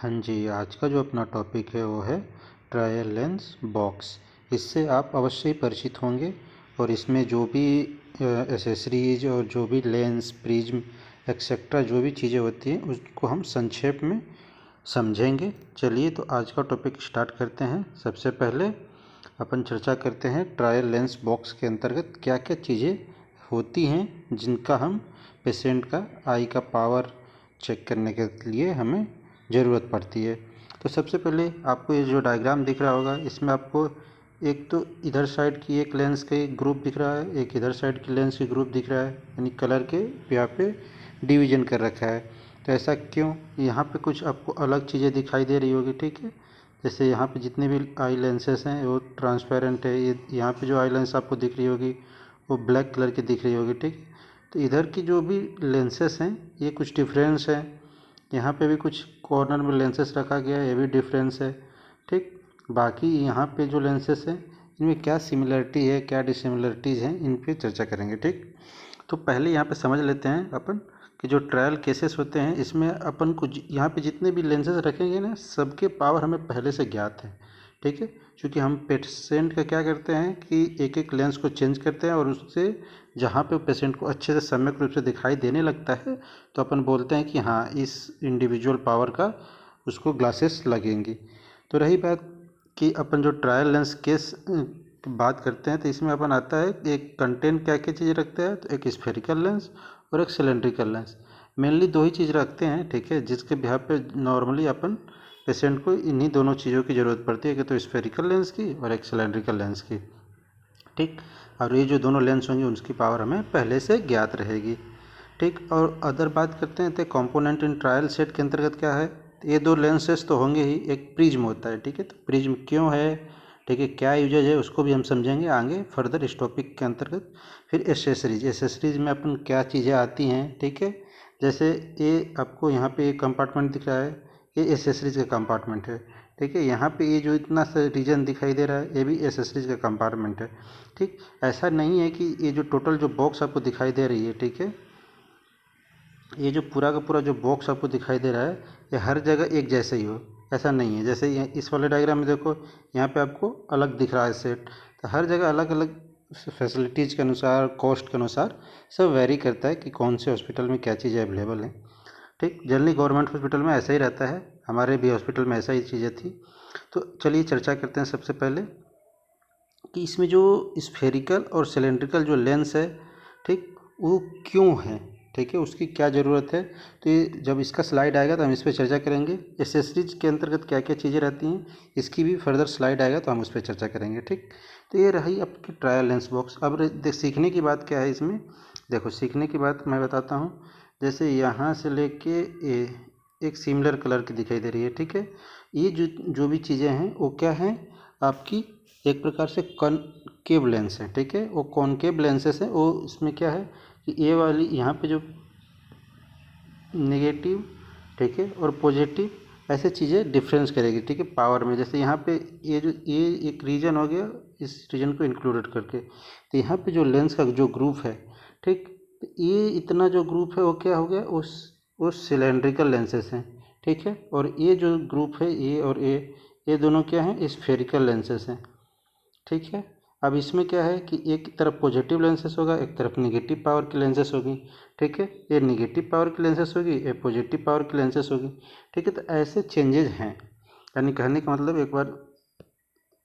हाँ जी, आज का जो अपना टॉपिक है वो है ट्रायल लेंस बॉक्स। इससे आप अवश्य ही परिचित होंगे और इसमें जो भी एसेसरीज और जो भी लेंस, प्रिज्म एक्सेट्रा जो भी चीज़ें होती हैं उसको हम संक्षेप में समझेंगे। चलिए तो आज का टॉपिक स्टार्ट करते हैं। सबसे पहले अपन चर्चा करते हैं ट्रायल लेंस बॉक्स के अंतर्गत क्या क्या चीज़ें होती हैं जिनका हम पेशेंट का आई का पावर चेक करने के लिए हमें ज़रूरत पड़ती है। तो सबसे पहले आपको ये जो डायग्राम दिख रहा होगा इसमें आपको एक तो इधर साइड की एक लेंस का एक ग्रुप दिख रहा है, एक इधर साइड की लेंस की ग्रुप दिख रहा है, यानी कलर के यहाँ पे डिवीजन कर रखा है। तो ऐसा क्यों? यहाँ पे कुछ आपको अलग चीज़ें दिखाई दे रही होगी, ठीक है। जैसे यहाँ पे जितने भी आई लेंसेस हैं वो ट्रांसपेरेंट है। ये यहाँ पे जो आई लेंस आपको दिख रही होगी वो ब्लैक कलर की दिख रही होगी, ठीक। तो इधर की जो भी लेंसेस हैं ये कुछ डिफरेंस है। यहाँ पे भी कुछ कॉर्नर में लेंसेस रखा गया है, ये भी डिफरेंस है, ठीक। बाकी यहाँ पे जो लेंसेस हैं इनमें क्या सिमिलरिटी है, क्या डिसिमिलरिटीज़ हैं, इन पे चर्चा करेंगे, ठीक। तो पहले यहाँ पे समझ लेते हैं अपन कि जो ट्रायल केसेस होते हैं इसमें अपन को यहाँ पे जितने भी लेंसेज रखेंगे ना सबके पावर हमें पहले से ज्ञात है, ठीक है। क्योंकि हम पेशेंट का क्या करते हैं कि एक एक लेंस को चेंज करते हैं और उससे जहाँ पे पेशेंट को अच्छे से सम्यक रूप से दिखाई देने लगता है तो अपन बोलते हैं कि हाँ इस इंडिविजुअल पावर का उसको ग्लासेस लगेंगी। तो रही बात कि अपन जो ट्रायल लेंस केस बात करते हैं तो इसमें अपन आता है एक कंटेंट क्या क्या चीज़ें रखते हैं। तो एक स्फेरिकल लेंस और एक सिलेंड्रिकल लेंस, मेनली दो ही चीज़ रखते हैं, ठीक है। जिसके बिहार पे नॉर्मली अपन पेशेंट को इन्हीं दोनों चीज़ों की ज़रूरत पड़ती है कि तो स्फेरिकल लेंस की और एक सिलेंड्रिकल लेंस की, ठीक। और ये जो दोनों लेंस होंगी उनकी पावर हमें पहले से ज्ञात रहेगी, ठीक। और अदर बात करते हैं तो कंपोनेंट इन ट्रायल सेट के अंतर्गत क्या है। ये दो लेंसेस तो होंगे ही, एक प्रिज्म होता है, ठीक है। तो प्रिज्म क्यों है, ठीक है, क्या यूजेज है उसको भी हम समझेंगे आगे फर्दर इस टॉपिक के अंतर्गत। फिर एसेसरीज में अपन क्या चीज़ें आती हैं, ठीक है। जैसे ये आपको यहाँ पे एक कंपार्टमेंट दिख रहा है, ये एसेसरीज का कंपार्टमेंट है, ठीक है। यहाँ पे ये जो इतना सा रीजन दिखाई दे रहा है ये भी एसेसरीज का कंपार्टमेंट है, ठीक। ऐसा नहीं है कि ये जो टोटल जो बॉक्स आपको दिखाई दे रही है, ठीक है, ये जो पूरा का पूरा जो बॉक्स आपको दिखाई दे रहा है ये हर जगह एक जैसे ही हो, ऐसा नहीं है। जैसे इस वाले डायग्राम में देखो यहाँ पे आपको अलग दिख रहा है सेट, तो हर जगह अलग अलग फैसिलिटीज़ के अनुसार, कॉस्ट के अनुसार सब वेरी करता है कि कौन से हॉस्पिटल में क्या चीज़ें अवेलेबल हैं, ठीक। जनरली गवर्नमेंट हॉस्पिटल में ऐसा ही रहता है, हमारे भी हॉस्पिटल में ऐसा ही चीज़ें थी। तो चलिए चर्चा करते हैं सबसे पहले कि इसमें जो स्फेरिकल और सिलेंड्रिकल जो लेंस है, ठीक, वो क्यों है, ठीक है, उसकी क्या ज़रूरत है। तो ये जब इसका स्लाइड आएगा तो हम इस पर चर्चा करेंगे। एसेसरीज के अंतर्गत क्या क्या चीज़ें रहती हैं इसकी भी फर्दर स्लाइड आएगा तो हम उस पर चर्चा करेंगे, ठीक। तो ये रही आपकी ट्रायल लेंस बॉक्स। अब सीखने की बात क्या है इसमें, देखो सीखने की बात मैं बताता हूँ। जैसे यहाँ से लेके एक सिमिलर कलर की दिखाई दे रही है, ठीक है। ये जो जो भी चीज़ें हैं वो क्या हैं आपकी एक प्रकार से कॉनकेव लेंस है, ठीक है। वो कॉनकेव लेंसेस है, वो इसमें क्या है कि ये वाली यहाँ पे जो नेगेटिव, ठीक है, और पॉजिटिव ऐसे चीज़ें डिफरेंस करेगी, ठीक है, पावर में। जैसे यहाँ पे ये जो ये एक रीजन हो गया, इस रीजन को इंक्लूडेड करके, तो यहाँ पे जो लेंस का जो ग्रुप है, ठीक, तो ये इतना जो ग्रुप है वो क्या हो गया उस सिलेंड्रिकल लेंसेस हैं, ठीक है। और ये जो ग्रुप है ये और ये दोनों क्या हैं स्फेरिकल लेंसेस हैं, ठीक है। अब इसमें क्या है कि एक तरफ पॉजिटिव लेंसेस होगा, एक तरफ नेगेटिव पावर की लेंसेस होगी, ठीक है। ये नेगेटिव पावर की लेंसेस होगी, ये पॉजिटिव पावर की लेंसेस होगी, ठीक है। तो ऐसे चेंजेज हैं, यानी कहने का मतलब एक बार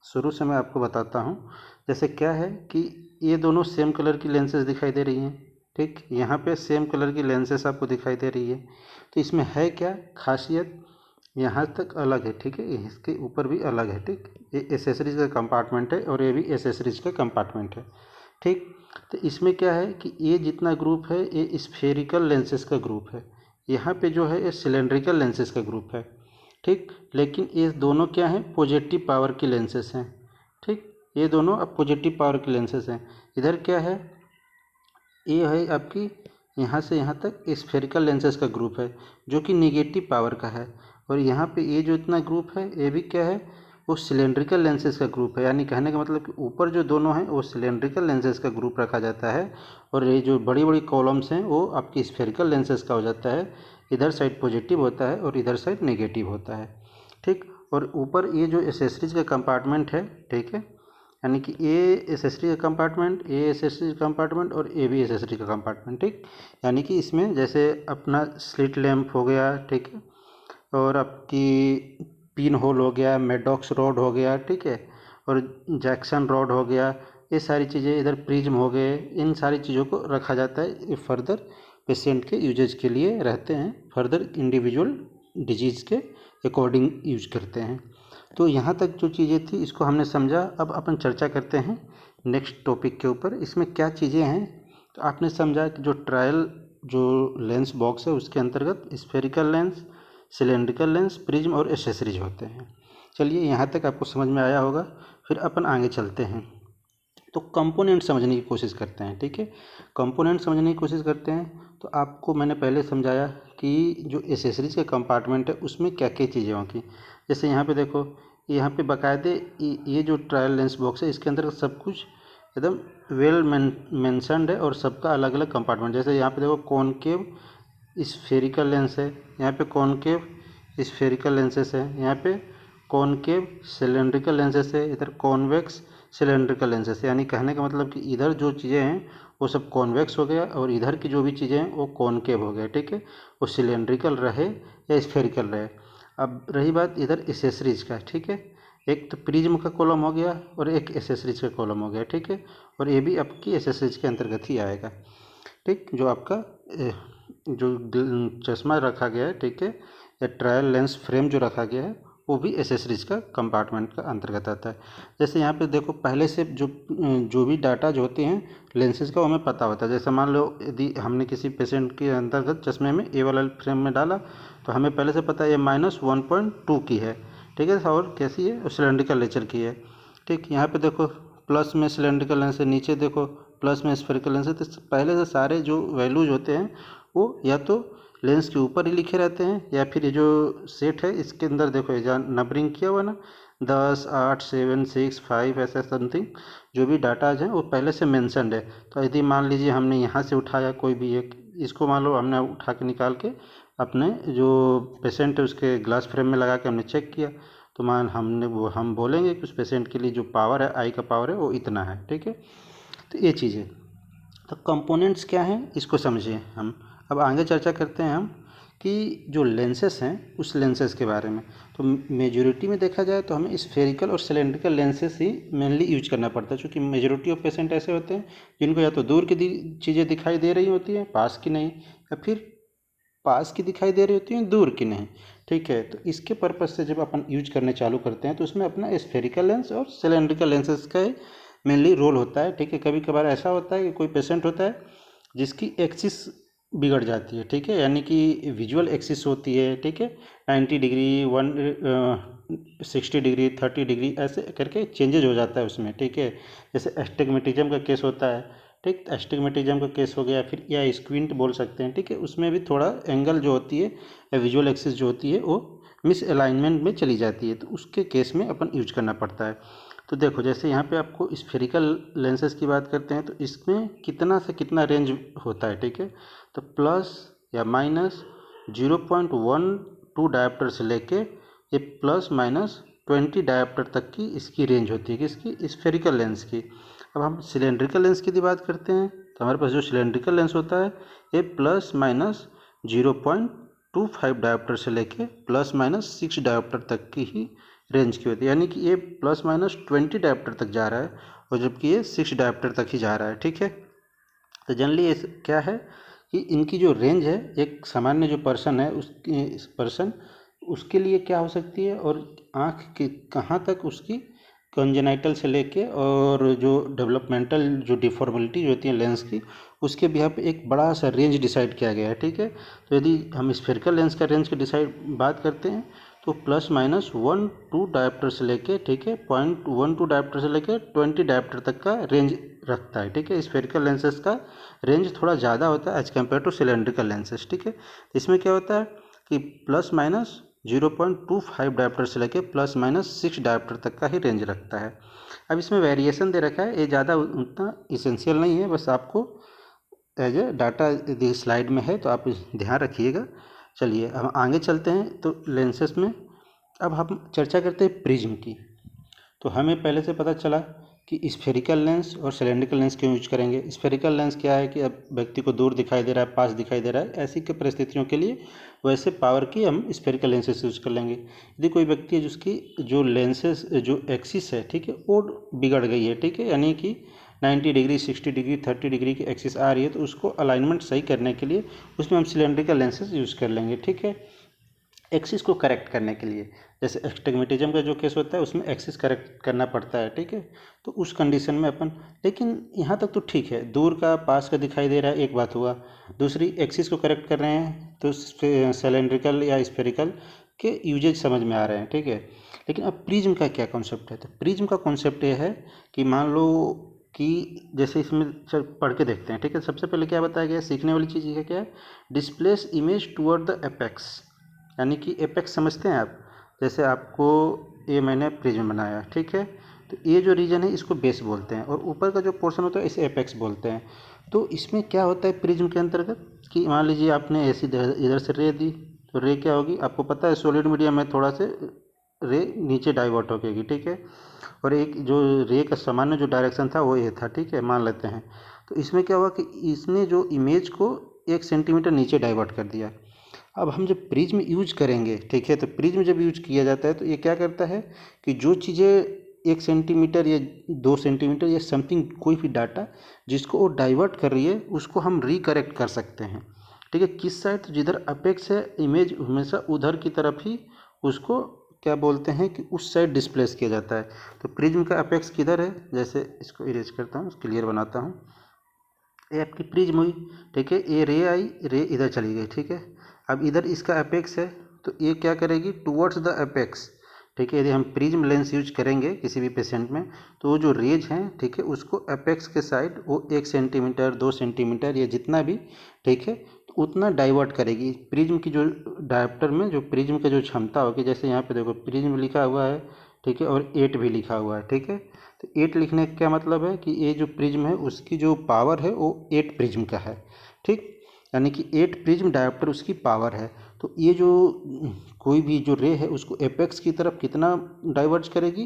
शुरू से मैं आपको बताता हूँ। जैसे क्या है कि ये दोनों सेम कलर की लेंसेस दिखाई दे रही हैं, ठीक। यहाँ पे सेम कलर की लेंसेस आपको दिखाई दे रही है, तो इसमें है क्या खासियत, यहाँ तक अलग है, ठीक है, इसके ऊपर भी अलग है, ठीक। ये एसेसरीज का कंपार्टमेंट है और ये भी एसेसरीज का कंपार्टमेंट है, ठीक। तो इसमें क्या है कि ये जितना ग्रुप है ये स्फेरिकल लेंसेस का ग्रुप है, यहाँ पे जो है ये सिलेंड्रिकल लेंसेस का ग्रुप है, ठीक। लेकिन ये दोनों क्या हैं पॉजिटिव पावर की लेंसेस हैं, ठीक। ये दोनों अब पॉजिटिव पावर की लेंसेस हैं। इधर क्या है, ये है आपकी यहाँ से यहाँ तक स्फेरिकल लेंसेस का ग्रुप है जो कि निगेटिव पावर का है। और यहाँ पे ये जो इतना ग्रुप है ये भी क्या है वो सिलेंड्रिकल लेंसेस का ग्रुप है, यानी कहने का मतलब कि ऊपर जो दोनों हैं वो सिलेंड्रिकल लेंसेस का ग्रुप रखा जाता है और ये जो बड़ी बड़ी कॉलम्स हैं वो आपकी स्फेरिकल लेंसेस का हो जाता है। इधर साइड पॉजिटिव होता है और इधर साइड नेगेटिव होता है, ठीक। और ऊपर ये जो एसेसरीज का कंपार्टमेंट है, ठीक है, यानी कि ए एसेसरी का कंपार्टमेंट, ए एसेसरी का कंपार्टमेंट और ए भी एसेसरी का कंपार्टमेंट, ठीक। यानी कि इसमें जैसे अपना स्लिट लैम्प हो गया, ठीक है, और आपकी पिन होल हो गया, मेडॉक्स रॉड हो गया, ठीक है, और जैक्सन रॉड हो गया, ये सारी चीज़ें, इधर प्रिज्म हो गए, इन सारी चीज़ों को रखा जाता है। ये फर्दर पेशेंट के यूजेज के लिए रहते हैं, फर्दर इंडिविजुअल डिजीज़ के अकॉर्डिंग यूज करते हैं। तो यहाँ तक जो चीज़ें थी इसको हमने समझा। अब अपन चर्चा करते हैं नेक्स्ट टॉपिक के ऊपर। इसमें क्या चीज़ें हैं, तो आपने समझा कि जो ट्रायल जो लेंस बॉक्स है उसके अंतर्गत spherical lens, cylindrical lens, prism और एसेसरीज होते हैं। चलिए यहाँ तक आपको समझ में आया होगा। फिर अपन आगे चलते हैं, तो कंपोनेंट समझने की कोशिश करते हैं, ठीक है। कंपोनेंट समझने की कोशिश करते हैं तो आपको मैंने पहले समझाया कि जो एसेसरीज का कंपार्टमेंट है उसमें क्या क्या चीज़ें होंगी। जैसे यहाँ पे देखो, यहाँ पे बाकायदे ये जो ट्रायल लेंस बॉक्स है इसके अंदर सब कुछ एकदम वेल मेंशनड है और सबका अलग अलग कंपार्टमेंट। जैसे यहाँ पे देखो कॉनकेव स्फेरिकल लेंस है, यहाँ पे कॉनकेव स्फेरिकल लेंसेस है, यहाँ पे कॉनकेव सिलेंड्रिकल लेंसेस है, इधर कॉन्वेक्स सिलेंड्रिकल लेंसेस। यानी कहने का मतलब कि इधर जो चीज़ें हैं वो सब कॉन्वेक्स हो गया और इधर की जो भी चीज़ें हैं वो कॉनकेव हो गया, ठीक है, वो सिलेंड्रिकल रहे या स्फेरिकल रहे। अब रही बात इधर एसेसरीज का, ठीक है, एक तो प्रिज्म का कॉलम हो गया और एक एसेसरीज का कॉलम हो गया, ठीक है, और ये भी आपकी एसेसरीज के अंतर्गत ही आएगा, ठीक। जो आपका जो चश्मा रखा गया है, ठीक है, या ट्रायल लेंस फ्रेम जो रखा गया है वो भी एसेसरीज का कंपार्टमेंट का अंतर्गत आता है। जैसे यहाँ पे देखो पहले से जो भी डाटा जो होते हैं लेंसेज का वो हमें पता होता है। जैसे मान लो यदि हमने किसी पेशेंट के अंतर्गत चश्मे में ए वाला फ्रेम में डाला तो हमें पहले से पता है ये -1.2 की है, ठीक है, और कैसी है, सिलेंड्रिकल नेचर की है, ठीक। यहाँ पे देखो प्लस में सिलेंड्रिकल लेंस है, नीचे देखो प्लस में स्फेरिकल लेंस है। तो पहले से सारे जो वैल्यूज होते हैं वो या तो लेंस के ऊपर ही लिखे रहते हैं या फिर ये जो सेट है इसके अंदर देखो ये जहाँ नंबरिंग किया हुआ ना 10, 8, 7, 6, 5 ऐसा समथिंग जो भी डाटाज हैं वो पहले से मेंशनड है। तो यदि मान लीजिए हमने यहाँ से उठाया कोई भी एक, इसको मान लो हमने उठा के निकाल के अपने जो पेशेंट है उसके ग्लास फ्रेम में लगा के हमने चेक किया, तो हम बोलेंगे कि उस पेशेंट के लिए जो पावर है, आई का पावर है वो इतना है, ठीक है। तो ये चीज़ें, तो कंपोनेंट्स क्या हैं इसको समझिए हम। अब आगे चर्चा करते हैं हम कि जो लेंसेस हैं उस लेंसेस के बारे में। तो मेजॉरिटी में देखा जाए तो हमें स्फेरिकल और सिलेंड्रिकल लेंसेस ही मेनली यूज करना पड़ता है, क्योंकि मेजॉरिटी ऑफ पेशेंट ऐसे होते हैं जिनको या तो दूर की चीज़ें दिखाई दे रही होती हैं, पास की नहीं, या फिर पास की दिखाई दे रही होती हैं, दूर की नहीं, ठीक है। तो इसके पर्पज़ से जब अपन यूज करने चालू करते हैं तो उसमें अपना स्फेरिकल लेंस और सिलेंड्रिकल लेंसेस का मेनली रोल होता है, ठीक है। कभी कभार ऐसा होता है कि कोई पेशेंट होता है जिसकी एक्सिस बिगड़ जाती है, ठीक है, यानी कि विजुअल एक्सिस होती है, ठीक है, 90 डिग्री 60 डिग्री 30 डिग्री ऐसे करके चेंजेज हो जाता है उसमें, ठीक है। जैसे एस्टिग्मेटिज्म का केस होता है, ठीक, एस्टिग्मेटिज्म का केस हो गया, फिर या स्क्विंट बोल सकते हैं, ठीक है। उसमें भी थोड़ा एंगल जो होती है या विजुअल एक्सिस जो होती है वो मिस अलाइनमेंट में चली जाती है, तो उसके केस में अपन यूज करना पड़ता है। तो देखो जैसे यहाँ पे आपको स्फेरिकल लेंसेज की बात करते हैं तो इसमें कितना से कितना रेंज होता है, ठीक है। तो प्लस या -0.12 डायोप्टर से लेके ये +-20 डायोप्टर तक की इसकी रेंज होती है, किसकी, स्फेरिकल लेंस की। अब हम सिलेंड्रिकल लेंस की बात करते हैं तो हमारे पास जो सिलेंड्रिकल लेंस होता है ये +-0.25 डायोप्टर से लेके +-6 डायोप्टर तक की ही रेंज की होती है, यानी कि ये +-20 डायोप्टर तक जा रहा है और जबकि ये 6 डायोप्टर तक ही जा रहा है, ठीक है। तो जनरली ये क्या है कि इनकी जो रेंज है एक सामान्य जो पर्सन है उसके लिए क्या हो सकती है, और आँख की कहाँ तक उसकी कंजेनाइटल से लेके और जो डेवलपमेंटल जो डिफॉर्मेलिटी जो होती है लेंस की उसके भी यहाँ पे एक बड़ा सा रेंज डिसाइड किया गया है, ठीक है। तो यदि हम स्फेरिकल लेंस का रेंज की बात करते हैं तो +-1-2 डायोप्टर से लेके, ठीक है, 0.12 डायोप्टर से लेके 20 डायोप्टर तक का रेंज रखता है, ठीक है। स्फेरिकल लेंसेज का रेंज थोड़ा ज़्यादा होता है as compared to cylindrical lenses, ठीक है। इसमें क्या होता है कि +-0.25 डायोप्टर से लेके +-6 डायोप्टर तक का ही रेंज रखता है। अब इसमें वेरिएशन दे रखा है, ये ज़्यादा उतना इसेंशियल नहीं है, बस आपको एज ए डाटा यदि स्लाइड में है तो आप ध्यान रखिएगा। चलिए हम आगे चलते हैं तो लेंसेस में अब हम चर्चा करते हैं प्रिज्म की। तो हमें पहले से पता चला कि स्फेरिकल लेंस और सिलेंड्रिकल लेंस क्यों यूज करेंगे। स्फेरिकल लेंस क्या है कि अब व्यक्ति को दूर दिखाई दे रहा है, पास दिखाई दे रहा है, ऐसी के परिस्थितियों के लिए वैसे पावर की हम स्फेरिकल लेंसेस यूज कर लेंगे। यदि कोई व्यक्ति है जिसकी जो लेंसेस जो एक्सिस है, ठीक है, वो बिगड़ गई है, ठीक है, यानी कि 90 डिग्री, 60 डिग्री, 30 डिग्री की एक्सिस आ रही है, तो उसको अलाइनमेंट सही करने के लिए उसमें हम सिलेंड्रिकल लेंसेज यूज़ कर लेंगे, ठीक है, एक्सिस को करेक्ट करने के लिए। जैसे एस्टिग्मेटिज्म का जो केस होता है उसमें एक्सिस करेक्ट करना पड़ता है, ठीक है, तो उस कंडीशन में अपन, लेकिन यहाँ तक तो ठीक है, दूर का पास का दिखाई दे रहा है, एक बात हुआ। दूसरी, एक्सिस को करेक्ट कर रहे हैं तो सिलेंड्रिकल या स्फेरिकल के यूजेज समझ में आ रहे हैं, ठीक है। लेकिन अब प्रिज्म का क्या कॉन्सेप्ट है, तो प्रिज्म का कॉन्सेप्ट ये है कि मान लो कि जैसे इसमें पढ़ के देखते हैं, ठीक है। सबसे पहले क्या बताया गया, सीखने वाली चीज़ ये क्या है, displace image toward the apex, यानी कि एपेक्स समझते हैं आप, जैसे आपको ये मैंने प्रिज्म बनाया, ठीक है, तो ये जो रीजन है इसको बेस बोलते हैं और ऊपर का जो पोर्शन होता है इसे एपेक्स बोलते हैं। तो इसमें क्या होता है प्रिज्म के अंतर्गत कि मान लीजिए आपने ऐसी इधर से रे दी, तो रे क्या होगी, आपको पता है सॉलिड मीडियम में थोड़ा से रे नीचे डाइवर्ट हो गई, ठीक है, और एक जो रे का सामान्य जो डायरेक्शन था वो ये था, ठीक है, मान लेते हैं। तो इसमें क्या हुआ कि इसने जो इमेज को 1 सेंटीमीटर नीचे डाइवर्ट कर दिया। अब हम जब प्रिज्म यूज करेंगे, ठीक है, तो प्रिज्म जब यूज किया जाता है तो ये क्या करता है कि जो चीज़ें 1 सेंटीमीटर या 2 सेंटीमीटर या समथिंग, कोई भी डाटा जिसको वो डाइवर्ट कर रही है उसको हम रिकरेक्ट कर सकते हैं, ठीक है, किस साइड, तो जिधर अपेक्स है इमेज हमेशा उधर की तरफ ही उसको क्या बोलते हैं कि उस साइड डिस्प्लेस किया जाता है। तो प्रिज्म का अपेक्स किधर है, जैसे इसको इरेज करता हूँ, क्लियर बनाता हूँ, ये आपकी प्रिज्म हुई, ठीक है, ये रे आई, रे इधर चली गई, ठीक है। अब इधर इसका अपेक्स है तो ये क्या करेगी, टुवर्ड्स द अपेक्स, ठीक है। यदि हम प्रिज्म लेंस यूज करेंगे किसी भी पेशेंट में तो वो जो रेज हैं, ठीक है, उसको अपेक्स के साइड वो 1 सेंटीमीटर 2 सेंटीमीटर या जितना भी, ठीक है, तो उतना डाइवर्ट करेगी। प्रिज्म की जो डायप्टर में जो प्रिज्म का जो क्षमता होगी, जैसे यहाँ पे देखो प्रिज्म लिखा हुआ है, ठीक है, और 8 भी लिखा हुआ है, ठीक है, तो 8 लिखने का क्या मतलब है कि ये जो प्रिज्म है उसकी जो पावर है वो 8 प्रिज्म का है, ठीक, यानी कि 8 प्रिज्म डायोप्टर उसकी पावर है। तो ये जो कोई भी जो रे है उसको एपेक्स की तरफ कितना डाइवर्ज करेगी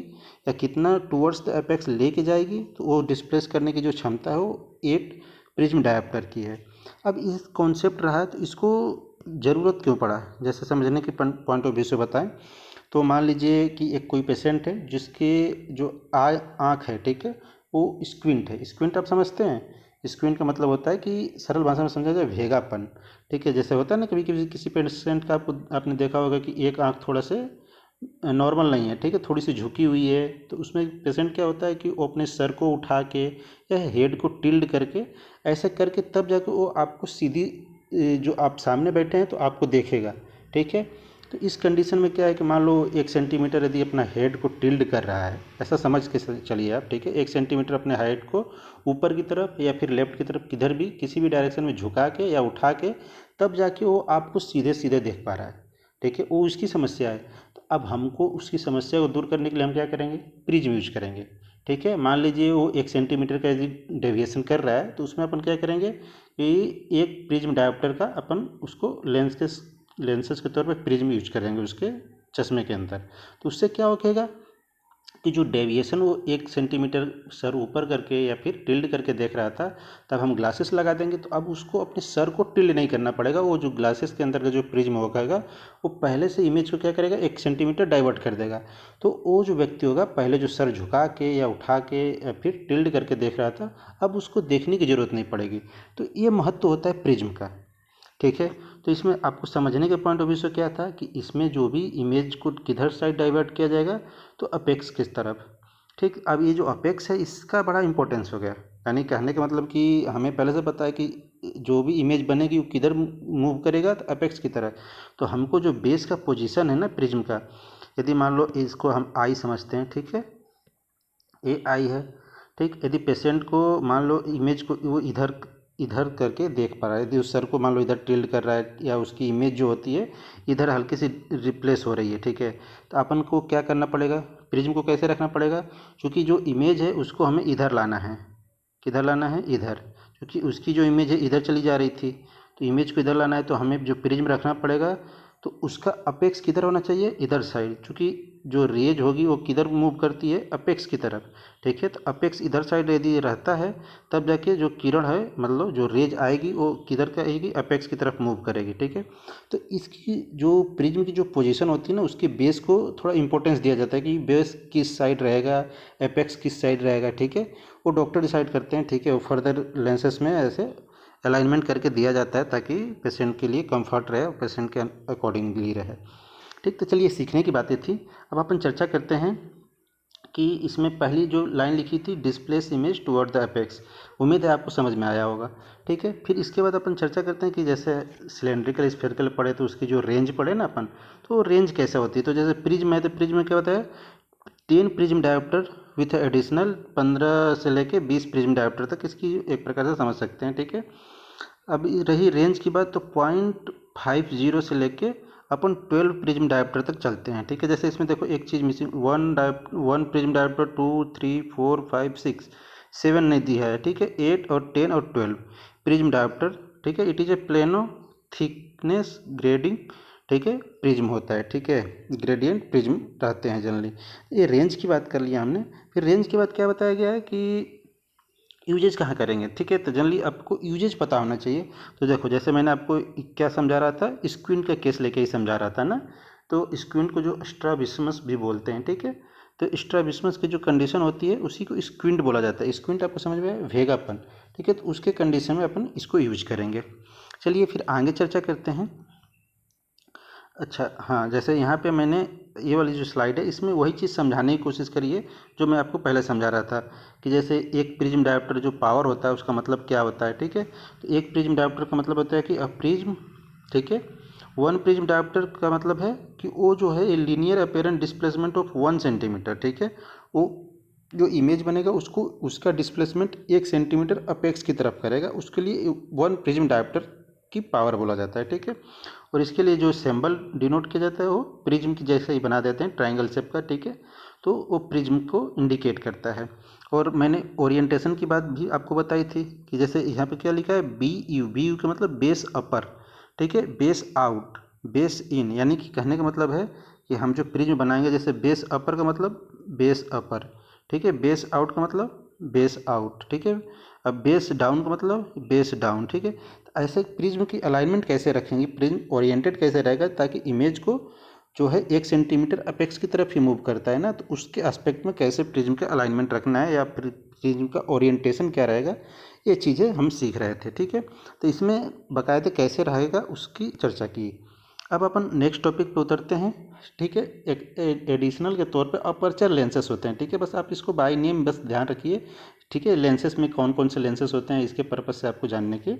या कितना टुवर्ड्स द एपेक्स लेके जाएगी, तो वो डिस्प्लेस करने की जो क्षमता है वो 8 प्रिज्म डायोप्टर की है। अब इस कॉन्सेप्ट रहा है तो इसको ज़रूरत क्यों पड़ा, जैसे समझने के पॉइंट ऑफ व्यू से बताएं तो मान लीजिए कि एक कोई पेशेंट है जिसके जो आँख है, ठीक है, वो स्क्विंट है। स्क्विंट आप समझते हैं, स्क्विंट का मतलब होता है कि सरल भाषा में समझा जाए भेगापन, ठीक है। जैसे होता है ना कभी कभी किसी पेशेंट का आपने देखा होगा कि एक आँख थोड़ा से नॉर्मल नहीं है, ठीक है, थोड़ी सी झुकी हुई है, तो उसमें पेशेंट क्या होता है कि वो अपने सर को उठा के या हेड को टिल्ड करके ऐसे करके तब जाके वो आपको सीधी जो आप सामने बैठे हैं तो आपको देखेगा, ठीक है। तो इस कंडीशन में क्या है कि मान लो 1 सेंटीमीटर यदि अपना हेड को टिल्ड कर रहा है, ऐसा समझ के चलिए आप, ठीक है, 1 सेंटीमीटर अपने हेड को ऊपर की तरफ या फिर लेफ्ट की तरफ किधर भी किसी भी डायरेक्शन में झुका के या उठा के तब जाके वो आपको सीधे सीधे देख पा रहा है, ठीक है, वो उसकी समस्या है। तो अब हमको उसकी समस्या को दूर करने के लिए हम क्या करेंगे, प्रिज्म यूज करेंगे, ठीक है। मान लीजिए वो 1 सेंटीमीटर का यदि डेविएशन कर रहा है तो उसमें अपन क्या करेंगे कि एक प्रिज्म डायोप्टर का अपन उसको लेंसेज के तौर पर प्रिज्म यूज करेंगे उसके चश्मे के अंदर। तो उससे क्या होगा कि जो डेविएशन वो 1 सेंटीमीटर सर ऊपर करके या फिर टिल्ड करके देख रहा था, तब हम ग्लासेस लगा देंगे तो अब उसको अपने सर को टिल्ड नहीं करना पड़ेगा। वो जो ग्लासेस के अंदर का जो प्रिज्म होगा वो पहले से इमेज को क्या करेगा, 1 सेंटीमीटर डाइवर्ट कर देगा। तो वो जो व्यक्ति होगा पहले जो सर झुका के या उठा के या फिर टिल्ड करके देख रहा था, अब उसको देखने की ज़रूरत नहीं पड़ेगी। तो ये महत्व होता है प्रिज्म का, ठीक है। तो इसमें आपको समझने के पॉइंट ऑफ व्यू से क्या था कि इसमें जो भी इमेज को किधर साइड डाइवर्ट किया जाएगा, तो अपेक्स किस तरफ, ठीक। अब ये जो अपेक्स है इसका बड़ा इंपॉर्टेंस हो गया, यानी कहने का मतलब कि हमें पहले से पता है कि जो भी इमेज बनेगी वो किधर मूव करेगा, तो अपेक्स की तरह। तो हमको जो बेस का पोजीशन है ना प्रिज्म का, यदि मान लो इसको हम आई समझते हैं, ठीक है, ये आई है, ठीक। यदि पेशेंट को मान लो इमेज को वो इधर इधर करके देख पा रहा है, यदि उस सर को मान लो इधर टिल्ड कर रहा है या उसकी इमेज जो होती है इधर हल्की सी रिप्लेस हो रही है, ठीक है, तो अपन को क्या करना पड़ेगा, प्रिज्म को कैसे रखना पड़ेगा, क्योंकि जो इमेज है उसको हमें इधर लाना है, किधर लाना है, इधर, क्योंकि उसकी जो इमेज है इधर चली जा रही थी, तो इमेज को इधर लाना है तो हमें जो प्रिज्म रखना पड़ेगा, तो उसका अपेक्स किधर होना चाहिए, इधर साइड, क्योंकि जो रेज होगी वो किधर मूव करती है, अपेक्स की तरफ। ठीक है, तो अपेक्स इधर साइड यदि रहता है तब जाके जो किरण है, मतलब जो रेज आएगी वो किधर का आएगी, अपेक्स की तरफ मूव करेगी। ठीक है, तो इसकी जो प्रिज्म की जो पोजीशन होती है ना, उसके बेस को थोड़ा इंपॉर्टेंस दिया जाता है कि बेस किस साइड रहेगा, अपेक्स किस साइड रहेगा। ठीक है, वो डॉक्टर डिसाइड करते हैं। ठीक है, वो फर्दर लेंसेज में ऐसे अलाइनमेंट करके दिया जाता है ताकि पेशेंट के लिए कंफर्ट रहे और पेशेंट के अकॉर्डिंगली रहे। ठीक, तो चलिए सीखने की बातें थी, अब अपन चर्चा करते हैं कि इसमें पहली जो लाइन लिखी थी, displace image toward the apex, उम्मीद है आपको समझ में आया होगा। ठीक है, फिर इसके बाद अपन चर्चा करते हैं कि जैसे सिलेंड्रिकल स्फेरिकल पढ़े तो उसकी जो रेंज पढ़े ना अपन, तो रेंज कैसे होती है। तो जैसे प्रिज्म है तो प्रिज्म में क्या होता है, 3 प्रिज्म डायोप्टर विथ एडिशनल 15 से लेके 20 प्रिज्म डायोप्टर तक इसकी एक प्रकार से समझ सकते हैं। ठीक है, अब रही रेंज की बात, तो 0.50 से लेके अपन 12 प्रिज्म डायोप्टर तक चलते हैं। ठीक है, जैसे इसमें देखो एक चीज़ मिसिंग, वन प्रिज्म डायोप्टर 2 3 4 5 6 7 नहीं दी है। ठीक है, 8 और 10 और 12 प्रिज्म डायोप्टर। ठीक है, it is A plano thickness grading, ठीक है, प्रिज्म होता है। ठीक है, ग्रेडियंट प्रिज्म रहते हैं जनरली। ये रेंज की बात कर लिया हमने। फिर रेंज के बाद क्या बताया गया है कि यूजेज कहाँ करेंगे। ठीक है, तो जनरली आपको यूजेज पता होना चाहिए। तो देखो जैसे मैंने आपको क्या समझा रहा था, स्क्विंट का केस लेके ही समझा रहा था ना, तो स्क्विंट को जो स्ट्राबिस्मस भी बोलते हैं। ठीक है, तो स्ट्राबिस्मस की जो कंडीशन होती है उसी को स्क्विंट बोला जाता है। स्क्विंट आपको समझ में आया, भेगापन। ठीक है, तो उसके कंडीशन में अपन इसको यूज करेंगे। चलिए फिर आगे चर्चा करते हैं। अच्छा हाँ, जैसे यहाँ पे मैंने ये वाली जो स्लाइड है इसमें वही चीज़ समझाने की कोशिश करी है जो मैं आपको पहले समझा रहा था, कि जैसे एक प्रिज्म डायोप्टर जो पावर होता है उसका मतलब क्या होता है। ठीक है, तो एक प्रिज्म डायोप्टर का मतलब होता है कि अ प्रिज्म, ठीक है, वन प्रिज्म डायोप्टर का मतलब है कि वो जो है linear apparent displacement of 1 centimetre. ठीक है, वो जो इमेज बनेगा उसको उसका डिस्प्लेसमेंट 1 सेंटीमीटर अपेक्स की तरफ करेगा, उसके लिए वन प्रिज्म डायोप्टर की पावर बोला जाता है। ठीक है, और इसके लिए जो सिंबल डिनोट किया जाता है वो प्रिज्म की जैसे ही बना देते हैं, ट्रायंगल शेप का। ठीक है, तो वो प्रिज्म को इंडिकेट करता है। और मैंने ओरिएंटेशन की बात भी आपको बताई थी कि जैसे यहाँ पे क्या लिखा है, बी यू का मतलब बेस अपर। ठीक है, बेस आउट, बेस इन, यानी कि कहने का मतलब है कि हम जो प्रिज्म बनाएंगे, जैसे बेस अपर का मतलब बेस अपर, ठीक है, बेस आउट का मतलब बेस आउट। ठीक है, अब बेस डाउन का मतलब बेस डाउन। ठीक है, ऐसे प्रिज्म की अलाइनमेंट कैसे रखेंगे, प्रिज्म ओरिएंटेड कैसे रहेगा ताकि इमेज को जो है 1 सेंटीमीटर अपेक्स की तरफ ही मूव करता है ना, तो उसके एस्पेक्ट में कैसे प्रिज्म का अलाइनमेंट रखना है या प्रिज्म का ओरिएंटेशन क्या रहेगा, ये चीज़ें हम सीख रहे थे। ठीक है, तो इसमें बाकायदे कैसे रहेगा उसकी चर्चा की। अब अपन नेक्स्ट टॉपिक पे उतरते हैं। ठीक है, एक एडिशनल के तौर पे अपर्चर लेंसेस होते हैं। ठीक है, बस आप इसको बाय नेम बस ध्यान रखिए। ठीक है, लेंसेस में कौन कौन से लेंसेस होते हैं इसके पर्पज़ से आपको जानने के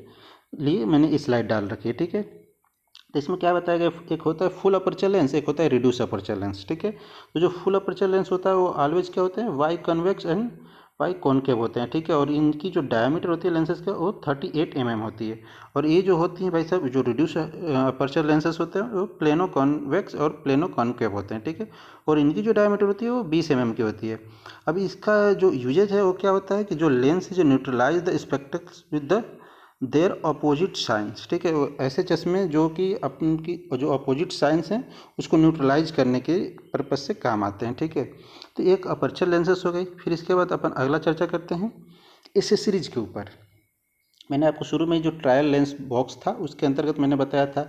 लिए मैंने ये स्लाइड डाल रखी है। ठीक है, तो इसमें क्या बताया गया, एक होता है फुल अपर्चर लेंस, एक होता है रिड्यूस अपर्चर लेंस। ठीक है, तो जो फुल अपर्चर लेंस होता है वो ऑलवेज क्या होते हैं, Y convex and Y concave होते हैं। ठीक है, और इनकी जो डायमीटर होती है लेंसेज का वो 38 mm होती है। और ये जो होती हैं भाई साहब, जो रिड्यूस अपर्चर लेंसेज होते हैं वो प्लेनो कॉन्वेक्स और प्लेनो कॉनकेव होते हैं। ठीक है, और इनकी जो डायमीटर होती है वो 20 mm की होती है। अब इसका जो यूजेज है वो क्या होता है कि जो लेंस है जो neutralize the spectacles with the their opposite signs. ठीक है, वो ऐसे चश्मे जो कि अपन की जो अपोजिट साइंस हैं उसको न्यूट्रलाइज करने के पर्पज से काम आते हैं। ठीक है, तो एक अपर्चर लेंसेस हो गई। फिर इसके बाद अपन अगला चर्चा करते हैं एसेसरीज के ऊपर। मैंने आपको शुरू में जो ट्रायल लेंस बॉक्स था उसके अंतर्गत मैंने बताया था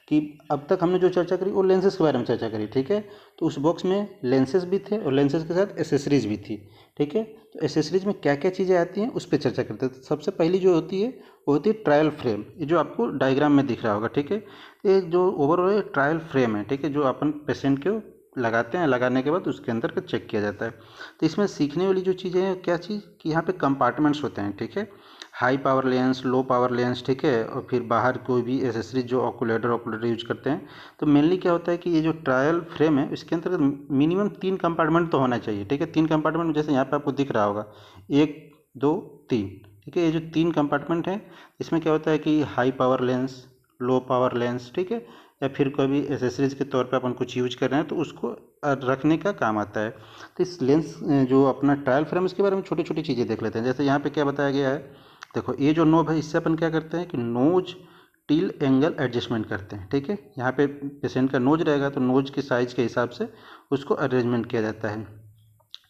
कि अब तक हमने जो चर्चा करी वो लेंसेज के बारे में चर्चा करी। ठीक है, तो उस बॉक्स में लेंसेज भी थे और लेंसेज के साथ एसेसरीज भी थी। ठीक है, तो एसेसरीज में क्या क्या चीज़ें आती हैं उस पर चर्चा करते हैं। तो सबसे पहली जो होती है वो होती है ट्रायल फ्रेम, ये जो आपको डायग्राम में दिख रहा होगा। ठीक है, ये जो ओवरऑल ट्रायल फ्रेम है। ठीक है, जो अपन पेशेंट को लगाते हैं, लगाने के बाद उसके अंदर का चेक किया जाता है। तो इसमें सीखने वाली जो चीज़ें हैं, क्या चीज़ कि यहाँ पे कंपार्टमेंट्स होते हैं। ठीक है, high power lens, low power lens. ठीक है, और फिर बाहर कोई भी एसेसरीज जो ऑकुलेटर यूज करते हैं। तो मेनली क्या होता है कि ये जो ट्रायल फ्रेम है इसके अंतर्गत मिनिमम 3 कंपार्टमेंट तो होना चाहिए। ठीक है, 3 कंपार्टमेंट जैसे यहाँ पे आपको दिख रहा होगा, 1 2 3। ठीक है, ये जो 3 कंपार्टमेंट है इसमें क्या होता है कि high power lens, low power lens, ठीक है, या फिर कोई भी एसेसरीज के तौर पे अपन कुछ यूज कर रहे हैं तो उसको रखने का काम आता है। तो इस लेंस जो अपना ट्रायल फ्रेम इसके बारे में छोटी छोटी चीज़ें देख लेते हैं। जैसे यहाँ पे क्या बताया गया है, देखो ये जो नोब है इससे अपन क्या करते हैं कि नोज टिल एंगल एडजस्टमेंट करते हैं। ठीक है, यहाँ पे पेशेंट का नोज रहेगा तो नोज के साइज के हिसाब से उसको अरेंजमेंट किया जाता है।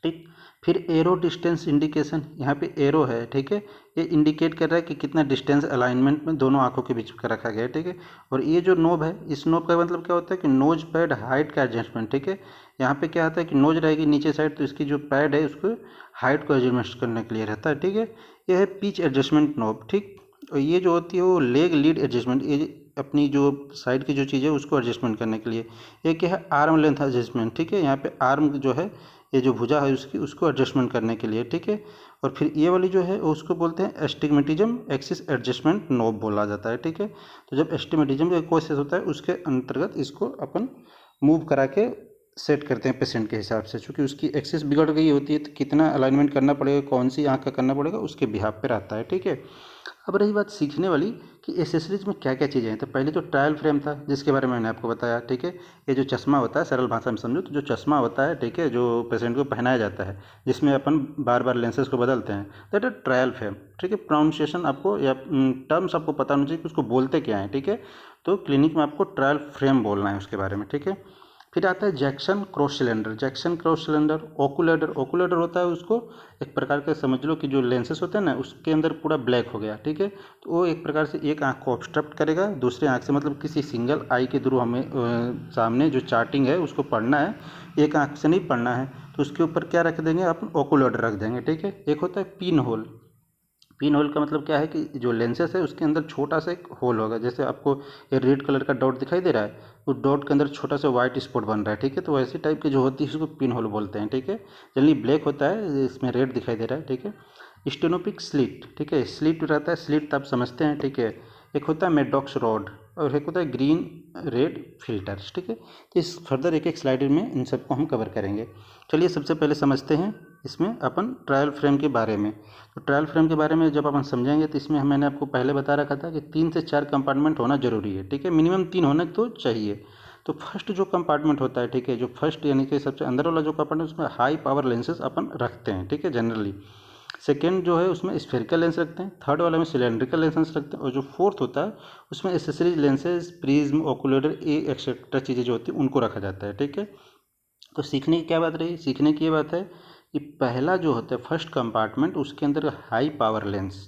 ठीक, फिर एरो डिस्टेंस इंडिकेशन, यहाँ पे एरो है। ठीक है, ये इंडिकेट कर रहा है कि कितना डिस्टेंस अलाइनमेंट में दोनों आंखों के बीच का रखा गया है। ठीक है, और ये जो नोब है, इस नोब का मतलब क्या होता है कि नोज पैड हाइट का एडजस्टमेंट। ठीक है, यहाँ पे क्या होता है कि नोज रहेगी नीचे साइड तो इसकी जो पैड है उसको हाइट को एडजस्ट करने के लिए रहता है। ठीक है, यह है पिच एडजस्टमेंट नोब। ठीक, और ये जो होती है वो लेग लीड एडजस्टमेंट, ये अपनी जो साइड की जो चीज़ है उसको एडजस्टमेंट करने के लिए। ये क्या है, आर्म लेंथ एडजस्टमेंट। ठीक है, यहाँ पे आर्म जो है, ये जो भुजा है उसकी, उसको एडजस्टमेंट करने के लिए। ठीक है, और फिर ये वाली जो है उसको बोलते हैं एस्टिग्मेटिज्म एक्सिस एडजस्टमेंट नोब बोला जाता है। ठीक है, तो जब एस्टिग्मेटिज्म का कोर्सेस होता है उसके अंतर्गत इसको अपन मूव करा के सेट करते हैं पेशेंट के हिसाब से, क्योंकि उसकी एक्सिस बिगड़ गई होती है तो कितना अलाइनमेंट करना पड़ेगा, कौन सी आँख का करना पड़ेगा, उसके बिहाफ पे रहता है। ठीक है, अब रही बात सीखने वाली कि एसेसरीज में क्या क्या चीज़ें हैं, तो पहले तो ट्रायल फ्रेम था जिसके बारे में मैंने आपको बताया। ठीक है, ये जो चश्मा होता है, सरल भाषा में समझो तो जो चश्मा होता है, ठीक है, जो पेशेंट को पहनाया जाता है जिसमें अपन बार बार लेंसेज को बदलते हैं, दैट इज ट्रायल फ्रेम। ठीक है, प्रोनाउंसिएशन आपको या टर्म्स आपको पता होना चाहिए कि उसको बोलते क्या है। ठीक है, तो क्लिनिक में आपको ट्रायल फ्रेम बोलना है उसके बारे में। ठीक है, फिर आता है Jackson cross cylinder. Jackson cross cylinder, occluder, occluder होता है उसको एक प्रकार का समझ लो कि जो लेंसेस होते हैं ना उसके अंदर पूरा ब्लैक हो गया। ठीक है, तो वो एक प्रकार से एक आँख को ऑब्स्ट्रक्ट करेगा दूसरे आँख से, मतलब किसी सिंगल आई के थ्रू हमें सामने जो चार्टिंग है उसको पढ़ना है, एक आँख से नहीं पढ़ना है, तो उसके ऊपर क्या रख देंगे, अपन ओकुलेटर रख देंगे। ठीक है, एक होता है पिन होल। पिन होल का मतलब क्या है कि जो लेंसेस है उसके अंदर छोटा सा एक होल होगा, जैसे आपको ये रेड कलर का डॉट दिखाई दे रहा है, उस डॉट के अंदर छोटा सा वाइट स्पॉट बन रहा है। ठीक है, तो वैसी टाइप की जो होती है उसको पिन होल बोलते हैं। ठीक है, जनरली ब्लैक होता है, इसमें रेड दिखाई दे रहा है। ठीक है, स्टेनोपिक स्लिट। ठीक है, स्लिट रहता है, स्लिट तो आप समझते हैं। ठीक है, एक होता है मेडॉक्स रॉड और एक होता है ग्रीन रेड फिल्टर्स। ठीक है, तो इस फर्दर एक एक स्लाइड में इन सबको हम कवर करेंगे। चलिए सबसे पहले समझते हैं इसमें अपन ट्रायल फ्रेम के बारे में। तो ट्रायल फ्रेम के बारे में जब अपन समझेंगे तो इसमें मैंने आपको पहले बता रखा था कि 3 से 4 कंपार्टमेंट होना जरूरी है। ठीक है, मिनिमम 3 होना तो चाहिए। तो फर्स्ट जो कंपार्टमेंट होता है, ठीक है, जो फर्स्ट यानी कि सबसे अंदर वाला जो कंपार्टमेंट उसमें हाई पावर लेंसेज अपन रखते हैं। ठीक है, जनरली सेकेंड जो है उसमें स्फेरिकल लेंस रखते हैं, थर्ड वाले में सिलेंड्रिकल लेंसेज रखते हैं, और जो फोर्थ होता है उसमें एसेसरीज लेंसेज, प्रिज्म, ओकुलेटर, ये एक्सेट्रा चीज़ें जो होती है उनको रखा जाता है। ठीक है, तो सीखने की क्या बात रही, सीखने की ये बात है कि पहला जो होता है फर्स्ट कंपार्टमेंट उसके अंदर हाई पावर लेंस।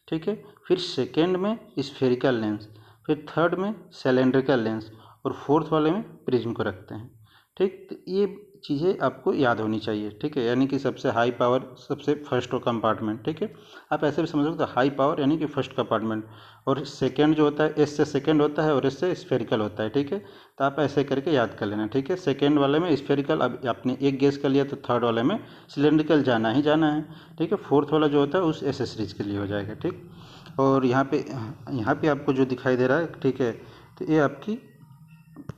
ठीक है, फिर सेकेंड में स्फेरिकल लेंस, फिर थर्ड में सिलेंड्रिकल लेंस और फोर्थ वाले में प्रिज्म को रखते हैं। ठीक, तो ये चीज़ें आपको याद होनी चाहिए। ठीक है, यानी कि सबसे हाई पावर सबसे फर्स्ट कंपार्टमेंट। ठीक है, आप ऐसे भी समझ सकते हो, हाई पावर यानी कि फर्स्ट कंपार्टमेंट, और सेकंड जो होता है एस से सेकंड होता है और एस से स्फेरिकल होता है। ठीक है, तो आप ऐसे करके याद कर लेना। ठीक है, सेकंड वाले में स्फेरिकल, अब आपने एक गेस कर लिया तो थर्ड वाले में सिलेंड्रिकल जाना ही जाना है। ठीक है, फोर्थ वाला जो होता है उस एसेसरीज के लिए हो जाएगा। ठीक, और यहाँ पे आपको जो दिखाई दे रहा है, ठीक है, तो ये आपकी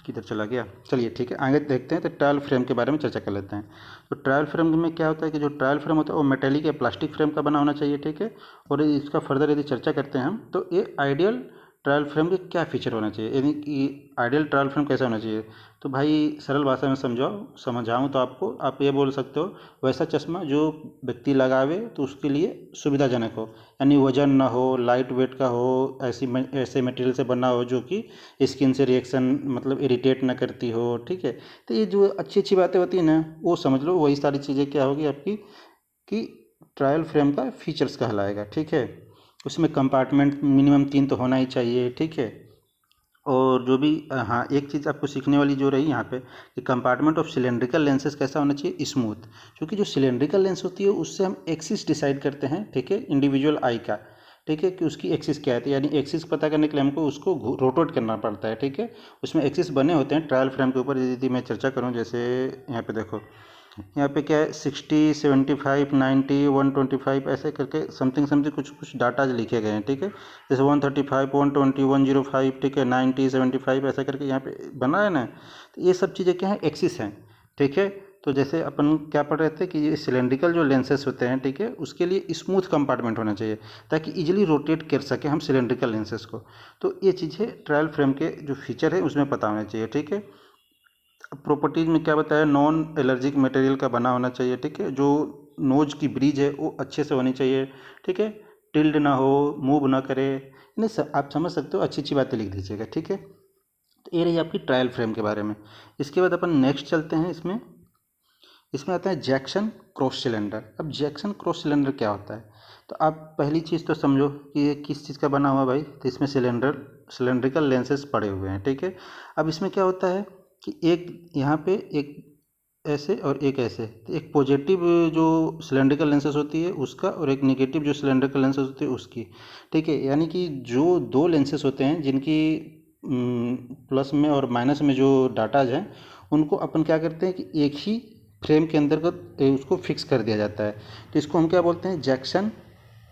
किधर चला गया, चलिए ठीक है आगे देखते हैं। तो ट्रायल फ्रेम के बारे में चर्चा कर लेते हैं। तो ट्रायल फ्रेम में क्या होता है कि जो ट्रायल फ्रेम होता है वो मेटेलिक या प्लास्टिक फ्रेम का बना होना चाहिए। ठीक है, और इसका फर्दर यदि चर्चा करते हैं हम, तो ये आइडियल ट्रायल फ्रेम के क्या फीचर होना चाहिए, यानी कि आइडियल ट्रायल फ्रेम कैसा होना चाहिए। तो भाई सरल भाषा में समझाऊँ तो आपको आप ये बोल सकते हो, वैसा चश्मा जो व्यक्ति लगावे तो उसके लिए सुविधाजनक हो, यानी वजन ना हो, लाइट वेट का हो, ऐसे मटेरियल से बना हो जो कि स्किन से रिएक्शन मतलब इरिटेट ना करती हो। ठीक है, तो ये जो अच्छी अच्छी बातें होती हैं ना वो समझ लो, वही सारी चीज़ें क्या होगी आपकी कि ट्रायल फ्रेम का फीचर्स कहलाएगा। ठीक है, उसमें कंपार्टमेंट मिनिमम 3 तो होना ही चाहिए। ठीक है, और जो भी हाँ एक चीज़ आपको सीखने वाली जो रही यहाँ पे कि कंपार्टमेंट ऑफ सिलेंड्रिकल लेंसेज कैसा होना चाहिए, स्मूथ, क्योंकि जो सिलेंड्रिकल लेंस होती है उससे हम एक्सिस डिसाइड करते हैं। ठीक है, इंडिविजुअल आई का। ठीक है, कि उसकी एक्सिस क्या है, तो यानी एक्सिस पता करने के लिए हमको उसको रोटेट करना पड़ता है। ठीक है, उसमें एक्सिस बने होते हैं ट्रायल फ्रेम के ऊपर। यदि मैं चर्चा करूँ, जैसे यहाँ पे देखो, यहाँ पे क्या है 60, 75, 90, 125 ऐसे करके समथिंग समथिंग कुछ कुछ डाटा लिखे गए हैं। ठीक है, जैसे 135, 120, 105, ठीक है, 90, 75 ऐसे करके यहाँ पे बना है ना। तो ये सब चीज़ें क्या है, एक्सिस हैं। ठीक है, तो जैसे अपन क्या पढ़ रहे थे कि ये सिलेंड्रिकल जो लेंसेस होते हैं, ठीक है, उसके लिए स्मूथ कंपार्टमेंट होना चाहिए ताकि इजीली रोटेट कर सके हम सिलेंड्रिकल लेंसेस को। तो ये चीज़ें ट्रायल फ्रेम के जो फीचर है उसमें पता होना चाहिए। ठीक है, प्रॉपर्टीज में क्या बताया, नॉन एलर्जिक मटेरियल का बना होना चाहिए। ठीक है, जो नोज की ब्रिज है वो अच्छे से होनी चाहिए। ठीक है, टिल्ड ना हो, मूव ना करे, नहीं आप समझ सकते हो, अच्छी अच्छी बातें लिख दीजिएगा, ठीक है। तो ये रही आपकी ट्रायल फ्रेम के बारे में। इसके बाद अपन नेक्स्ट चलते हैं। इसमें आता है जैक्सन क्रॉस सिलेंडर। अब जैक्सन क्रॉस सिलेंडर क्या होता है, तो आप पहली चीज़ तो समझो कि ये किस चीज़ का बना हुआ है भाई। तो इसमें सिलेंड्रिकल लेंसेज पड़े हुए हैं, ठीक है। अब इसमें क्या होता है कि एक यहाँ पे एक ऐसे और एक ऐसे, तो एक पॉजिटिव जो सिलेंड्रिकल लेंसेज होती है उसका, और एक नेगेटिव जो सिलेंड्रिकल लेंसेज होती है उसकी, ठीक है। यानी कि जो दो लेंसेज होते हैं जिनकी प्लस में और माइनस में जो डाटाज हैं, उनको अपन क्या करते हैं कि एक ही फ्रेम के अंतर्गत उसको फिक्स कर दिया जाता है। तो इसको हम क्या बोलते हैं, जैक्सन,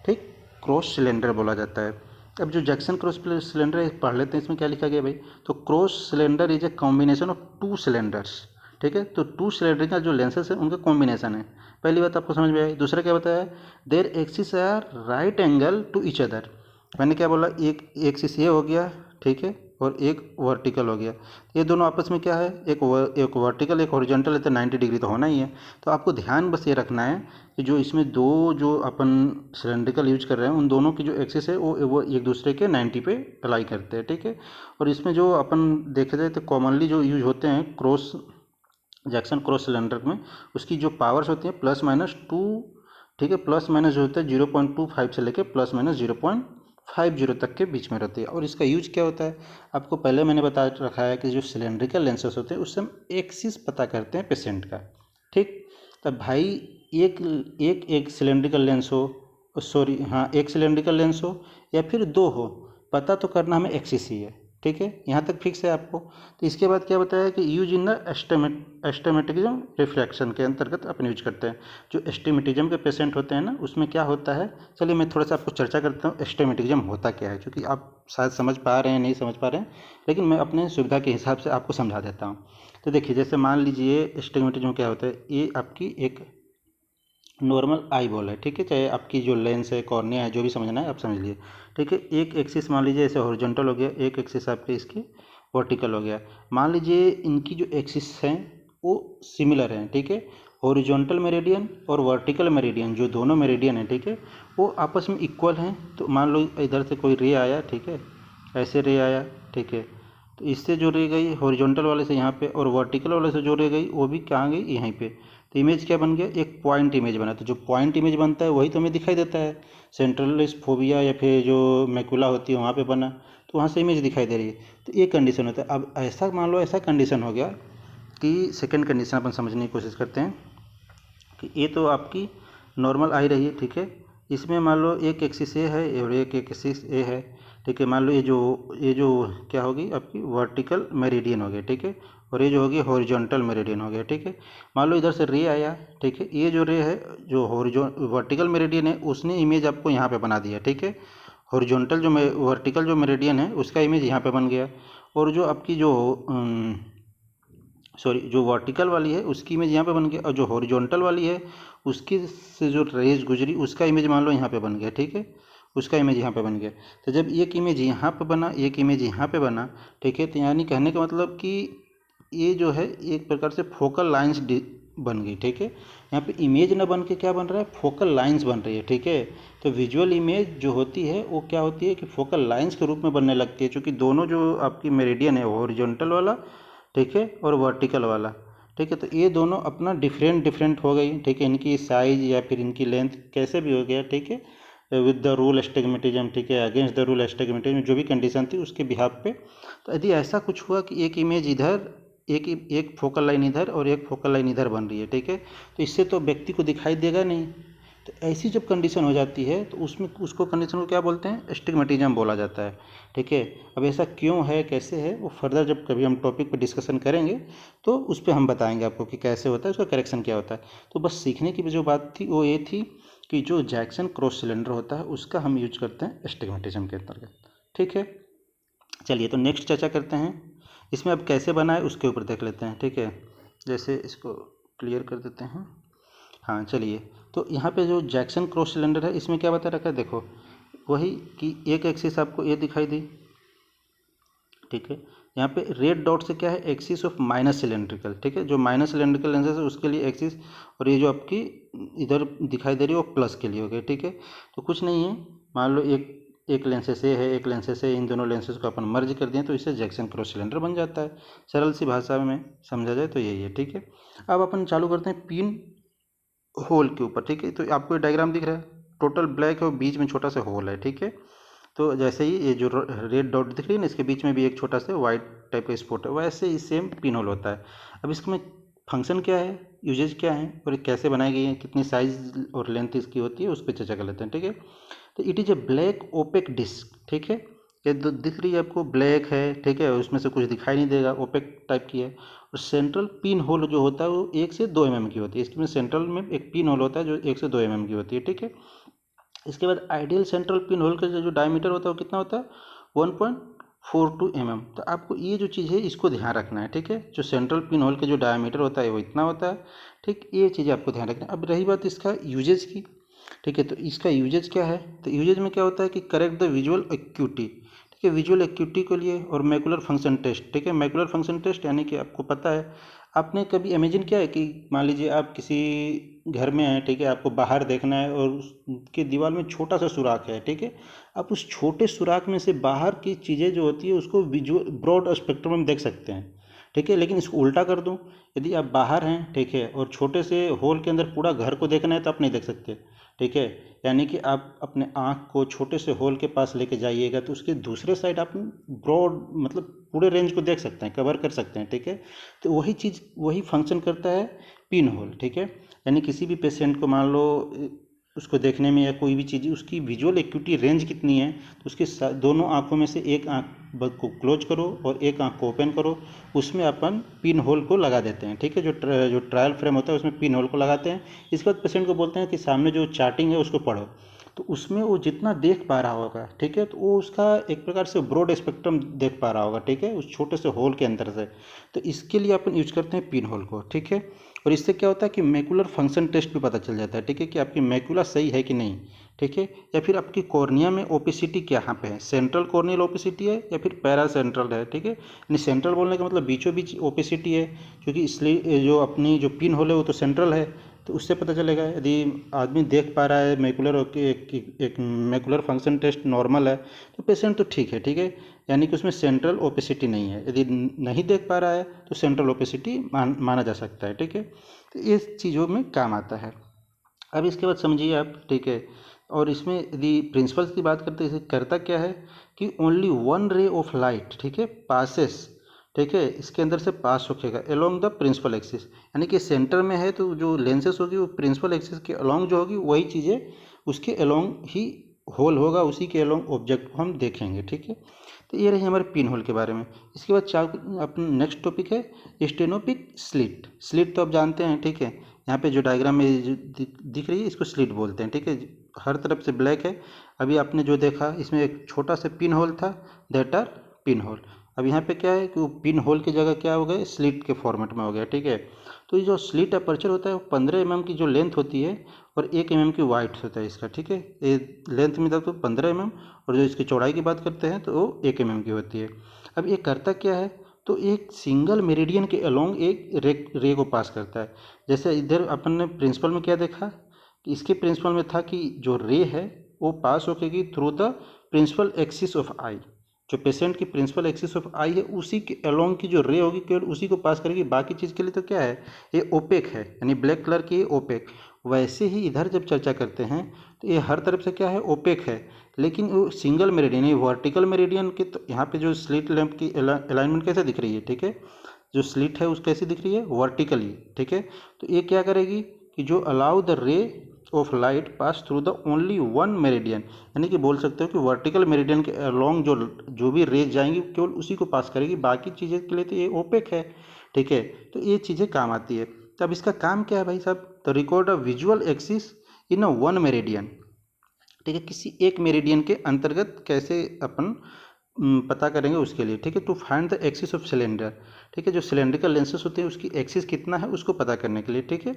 ठीक, क्रॉस सिलेंडर बोला जाता है। अब जो जैक्सन क्रॉस सिलेंडर है पढ़ लेते हैं, इसमें क्या लिखा गया भाई। तो cross cylinder is a combination of to cylinders, ठीक है। तो टू सिलेंडर का जो लेंसेज है उनका कॉम्बिनेशन है। पहली बात आपको समझ में आई। दूसरा क्या बताया, their axis are right angle to each other. मैंने क्या बोला, एक एक्सिस ये हो गया, ठीक है, और एक वर्टिकल हो गया। ये दोनों आपस में क्या है, एक वर्टिकल एक हॉरिजॉन्टल है, तो 90 डिग्री तो होना ही है। तो आपको ध्यान बस ये रखना है कि जो इसमें दो जो अपन सिलेंड्रिकल यूज कर रहे हैं उन दोनों की जो एक्सिस है वो एक दूसरे के 90 पे अलाई करते हैं, ठीक है। और इसमें जो अपन देखा जाए तो कॉमनली जो यूज होते हैं जैक्सन क्रॉस सिलेंडर में, उसकी जो पावर्स होती हैं +-2, ठीक है। प्लस माइनस जो होता है 0.25 से लेकर +-0.50 तक के बीच में रहती है। और इसका यूज क्या होता है, आपको पहले मैंने बता रखा है कि जो सिलेंड्रिकल लेंसेज होते हैं उससे हम एक्सिस पता करते हैं पेशेंट का, ठीक। तब भाई एक एक एक सिलेंड्रिकल लेंस हो, सॉरी हाँ, एक सिलेंड्रिकल लेंस हो या फिर दो हो, पता तो करना हमें एक्सिस ही है, ठीक है। यहाँ तक फिक्स है आपको। तो इसके बाद क्या बताया कि यूज इन द एस्टिमेटिज्म रिफ्रैक्शन के अंतर्गत अपन यूज करते हैं। जो एस्टिमेटिज्म के पेशेंट होते हैं ना, उसमें क्या होता है, चलिए मैं थोड़ा सा आपको चर्चा करता हूँ एस्टिमेटिज्म होता क्या है, क्योंकि आप शायद समझ पा रहे हैं नहीं समझ पा रहे हैं, लेकिन मैं अपने सुविधा के हिसाब से आपको समझा देता हूँ। तो देखिए, जैसे मान लीजिए एस्टिमेटिज्म क्या होता है, ये आपकी एक नॉर्मल आई बॉल है, ठीक है। चाहे आपकी जो लेंस है, कॉर्निया है, जो भी समझना है आप समझ लीजिए, ठीक है। एक एक्सिस मान लीजिए ऐसे हॉरिजॉन्टल हो गया, एक एक्सिस आपके इसकी वर्टिकल हो गया। मान लीजिए इनकी जो एक्सिस हैं वो सिमिलर हैं, ठीक है। हॉरिजॉन्टल मेरिडियन और वर्टिकल मेरिडियन, जो दोनों मेरिडियन हैं, ठीक है, वो आपस में इक्वल हैं। तो मान लो इधर से कोई रे आया, ठीक है, ऐसे रे आया, ठीक है, तो इससे जो रे गई हॉरिजॉन्टल वाले से यहाँ पे, और वर्टिकल वाले से जो रे गई वो भी कहाँ गई, यहीं पे। तो इमेज क्या बन गया, एक पॉइंट इमेज बना। तो जो पॉइंट इमेज बनता है वही तो हमें दिखाई देता है। सेंट्रल फोबिया या फिर जो मैकुला होती है वहाँ पे बना, तो वहाँ से इमेज दिखाई दे रही है। तो ये कंडीशन होता है। अब ऐसा मान लो ऐसा कंडीशन हो गया कि सेकंड कंडीशन अपन समझने की कोशिश करते हैं कि ये तो आपकी नॉर्मल आई रही है, ठीक है। इसमें मान लो एक एक्सिस ए है और एक एक्सिस ए है, ठीक है। मान लो ये जो क्या होगी आपकी वर्टिकल मेरिडियन हो गया, ठीक है, और ये जो होगी हॉरिजॉन्टल मेरिडियन हो गया, ठीक है। मान लो इधर से रे आया, ठीक है, ये जो रे है जो वर्टिकल मेरिडियन है उसने इमेज आपको यहाँ पे बना दिया, ठीक है। हॉरिजॉन्टल जो वर्टिकल जो मेरिडियन है उसका इमेज यहाँ पे बन गया, और जो आपकी जो सॉरी जो वर्टिकल वाली है उसकी इमेज यहाँ पे बन गया, और जो हॉरिजॉन्टल वाली है उसकी से जो रेज गुजरी उसका इमेज मान लो यहाँ पे बन गया, ठीक है, उसका इमेज यहाँ पे बन गया। तो जब एक इमेज यहाँ पे बना, एक इमेज यहाँ पे बना, ठीक है, तो यानी कहने का मतलब कि ये जो है एक प्रकार से फोकल लाइंस बन गई, ठीक है। यहाँ पे इमेज ना बन के क्या बन रहा है, फोकल लाइंस बन रही है, ठीक है। तो विजुअल इमेज जो होती है वो क्या होती है कि फोकल लाइंस के रूप में बनने लगती है, क्योंकि दोनों जो आपकी मेरिडियन है हॉरिजॉन्टल वाला, ठीक है, और वर्टिकल वाला, ठीक है, तो ये दोनों अपना डिफरेंट हो गई, ठीक है। इनकी साइज या फिर इनकी लेंथ कैसे भी हो गया, ठीक है, विद द रूल एस्टिग्मेटिज्म, ठीक है, अगेंस्ट द रूल एस्टिग्मेटिज्म, जो भी कंडीशन थी उसके बिहाफ पे। तो यदि ऐसा कुछ हुआ कि एक इमेज इधर, एक फोकल लाइन इधर और एक फोकल लाइन इधर बन रही है, ठीक है, तो इससे तो व्यक्ति को दिखाई देगा नहीं। तो ऐसी जब कंडीशन हो जाती है तो उसमें उसको कंडीशन को क्या बोलते हैं, एस्टिग्मेटिज्म बोला जाता है, ठीक है। अब ऐसा क्यों है, कैसे है, वो फर्दर जब कभी हम टॉपिक पर डिस्कशन करेंगे तो उस पर हम बताएंगे आपको कि कैसे होता है, उसका करेक्शन क्या होता है। तो बस सीखने की जो बात थी वो ये थी कि जो जैक्सन क्रॉस सिलेंडर होता है उसका हम यूज करते हैं एस्टिग्मेटिज्म के अंतर्गत, ठीक है। चलिए तो नेक्स्ट चर्चा करते हैं। इसमें अब कैसे बनाए उसके ऊपर देख लेते हैं, ठीक है। जैसे इसको क्लियर कर देते हैं। हाँ चलिए, तो यहाँ पे जो जैक्सन क्रॉस सिलेंडर है इसमें क्या बता रखा है, देखो वही कि एक एक्सिस आपको ये दिखाई दी, ठीक है। यहाँ पे रेड डॉट से क्या है, एक्सिस ऑफ माइनस सिलेंड्रिकल, ठीक है, जो माइनस सिलेंड्रिकल लेंसेज है उसके लिए एक्सिस, और ये जो आपकी इधर दिखाई दे रही है वो प्लस के लिए हो गया, ठीक है। तो कुछ नहीं है, मान लो एक एक लेंसेस ए है, एक लेंसेस ए, इन दोनों लेंसेस को अपन मर्ज कर दिए तो इससे जैक्सन क्रॉस सिलेंडर बन जाता है। सरल सी भाषा में समझा जाए तो यही है, ठीक है। अब अपन चालू करते हैं पिन होल के ऊपर, ठीक है। तो आपको ये डायग्राम दिख रहा है, टोटल ब्लैक है और बीच में छोटा सा होल है, ठीक है। तो जैसे ही ये जो रेड डॉट दिख रही है ना, इसके बीच में भी एक छोटा सा वाइट टाइप का स्पॉट है, वैसे ही सेम पिन होल होता है। अब इसमें फंक्शन क्या है, यूजेज क्या है और ये कैसे बनाई गई है, कितनी साइज और लेंथ इसकी होती है, उस पर चर्चा कर लेते हैं, ठीक है। तो it is a black opaque disc, ठीक है। ये दिख रही है आपको, ब्लैक है, ठीक है, उसमें से कुछ दिखाई नहीं देगा, ओपेक टाइप की है। और सेंट्रल पिन होल जो होता है वो 1 से 2 mm की होती है। इसमें सेंट्रल में एक पिन होल होता है जो 1 से 2 mm की होती है, ठीक है। इसके बाद आइडियल सेंट्रल पिन होल का जो डायमीटर होता है वो कितना होता है, 1.42 mm। तो आपको ये जो चीज़ है इसको ध्यान रखना है, ठीक है। जो सेंट्रल पिन होल का जो डायमीटर होता है वो इतना होता है, ठीक। ये चीज़ें आपको ध्यान रखना है। अब रही बात इसका यूजेज की, ठीक है। तो इसका यूजेज क्या है, तो यूजेज में क्या होता है कि करेक्ट द विजुअल एक्यूटी, ठीक है, विजुअल एक्यूटी के लिए, और मैकुलर फंक्शन टेस्ट, ठीक है। मैकुलर फंक्शन टेस्ट यानी कि आपको पता है, आपने कभी इमेजिन किया है कि मान लीजिए आप किसी घर में हैं, ठीक है, आपको बाहर देखना है और उसके दीवार में छोटा सा सुराख है, ठीक है। आप उस छोटे सुराख में से बाहर की चीज़ें जो होती है उसको विजुअल ब्रॉड स्पेक्ट्रम में देख सकते हैं, ठीक है। लेकिन इसको उल्टा कर दूं, यदि आप बाहर हैं, ठीक है, और छोटे से होल के अंदर पूरा घर को देखना है तो आप नहीं देख सकते, ठीक है। यानी कि आप अपने आँख को छोटे से होल के पास लेके जाइएगा तो उसके दूसरे साइड आप ब्रॉड मतलब पूरे रेंज को देख सकते हैं, कवर कर सकते हैं, ठीक है। तो वही चीज़ वही फंक्शन करता है पिन होल, ठीक है। यानी किसी भी पेशेंट को मान लो उसको देखने में या कोई भी चीज़ उसकी विजुअल एक्यूटी रेंज कितनी है, तो उसके दोनों आँखों में से एक आँख को क्लोज करो और एक आँख को ओपन करो, उसमें अपन पिन होल को लगा देते हैं, ठीक है। जो ट्रायल फ्रेम होता है उसमें पिन होल को लगाते हैं। इसके बाद पेशेंट को बोलते हैं कि सामने जो चार्टिंग है उसको पढ़ो, तो उसमें वो जितना देख पा रहा होगा, ठीक है, तो वो उसका एक प्रकार से ब्रॉड स्पेक्ट्रम देख पा रहा होगा, ठीक है, उस छोटे से होल के अंदर से। तो इसके लिए अपन यूज करते हैं पिन होल को, ठीक है। और इससे क्या होता है कि मैकुलर फंक्शन टेस्ट भी पता चल जाता है, ठीक है, कि आपकी मैकुला सही है कि नहीं, ठीक है। या फिर आपकी कॉर्निया में ओपेसिटी कहाँ पे है, सेंट्रल कॉर्नियल ओपेसिटी है या फिर पैरा सेंट्रल है, ठीक है। यानी सेंट्रल बोलने का मतलब बीचों बीच ओपेसिटी है, क्योंकि इसलिए जो अपनी जो पिन होल है वो तो सेंट्रल है, तो उससे पता चलेगा। यदि आदमी देख पा रहा है मैकुलर एक मैकुलर फंक्शन टेस्ट नॉर्मल है तो पेशेंट तो ठीक है, ठीक है, यानी कि उसमें सेंट्रल ओपेसिटी नहीं है। यदि नहीं देख पा रहा है तो सेंट्रल ओपेसिटी माना जा सकता है, ठीक है। तो ये चीज़ों में काम आता है। अब इसके बाद समझिए आप, ठीक है। और इसमें यदि प्रिंसिपल्स की बात करते हैं, करता क्या है कि only one ray of light, ठीक है, पासेस, ठीक है, इसके अंदर से पास होखेगा अलोंग द प्रिंसिपल एक्सिस। यानी कि सेंटर में है तो जो लेंसेस होगी वो प्रिंसिपल एक्सिस के अलोंग जो होगी वही चीज़ें उसके अलोंग ही होल होगा, उसी के अलोंग ऑब्जेक्ट को हम देखेंगे, ठीक है। तो ये रही हमारे पिन होल के बारे में। इसके बाद अपना नेक्स्ट टॉपिक है स्टेनोपिक स्लिट। स्लिट तो आप जानते हैं, ठीक है। यहाँ पे जो डायग्राम में जो दिख रही है इसको स्लिट बोलते हैं, ठीक है। हर तरफ से ब्लैक है। अभी आपने जो देखा इसमें एक छोटा सा पिन होल था, दैट आर पिन होल। अब यहाँ पे क्या है कि वो पिन होल की जगह क्या हो गया, स्लिट के फॉर्मेट में हो गया, ठीक है। तो ये जो स्लिट अपर्चर होता है वो 15 mm की जो लेंथ होती है और 1 mm की वाइड होता है इसका, ठीक है। ये लेंथ में तो 15 mm और जो इसकी चौड़ाई की बात करते हैं तो वो 1 mm की होती है। अब ये करता क्या है, तो एक सिंगल मेरिडियन के अलोंग एक रे को पास करता है। जैसे इधर अपन ने प्रिंसिपल में क्या देखा कि इसके प्रिंसिपल में था कि जो रे है वो पास होगी through the principal axis of eye. जो पेशेंट की प्रिंसिपल एक्सिस ऑफ आई है उसी के अलोंग की जो रे होगी केवल उसी को पास करेगी, बाकी चीज़ के लिए तो क्या है, ये ओपेक है, यानी ब्लैक कलर की ओपेक। वैसे ही इधर जब चर्चा करते हैं तो ये हर तरफ से क्या है, ओपेक है, लेकिन वो सिंगल मेरिडियन है, वर्टिकल मेरिडियन के। तो यहाँ पे जो स्लिट लैंप की अलाइनमेंट कैसे दिख रही है, ठीक है, जो स्लिट है उस कैसी दिख रही है, वर्टिकली, ठीक है। तो ये क्या करेगी कि जो allow the ray of light pass through the only one meridian, यानी कि बोल सकते हो कि वर्टिकल मेरिडियन के अलोंग जो भी रेज जाएंगी केवल उसी को पास करेगी, बाकी चीज़ें के लिए तो ये ओपेक है, ठीक है। तो ये चीज़ें काम आती है। तो अब इसका काम क्या है भाई साहब, तो record a visual axis in a one meridian, ठीक है, किसी एक मेरिडियन के अंतर्गत कैसे अपन पता करेंगे उसके लिए, ठीक है। To find the axis of cylinder, ठीक है, जो सिलेंड्रिकल लेंसेस होते हैं उसकी एक्सिस कितना है उसको पता करने के लिए, ठीक है।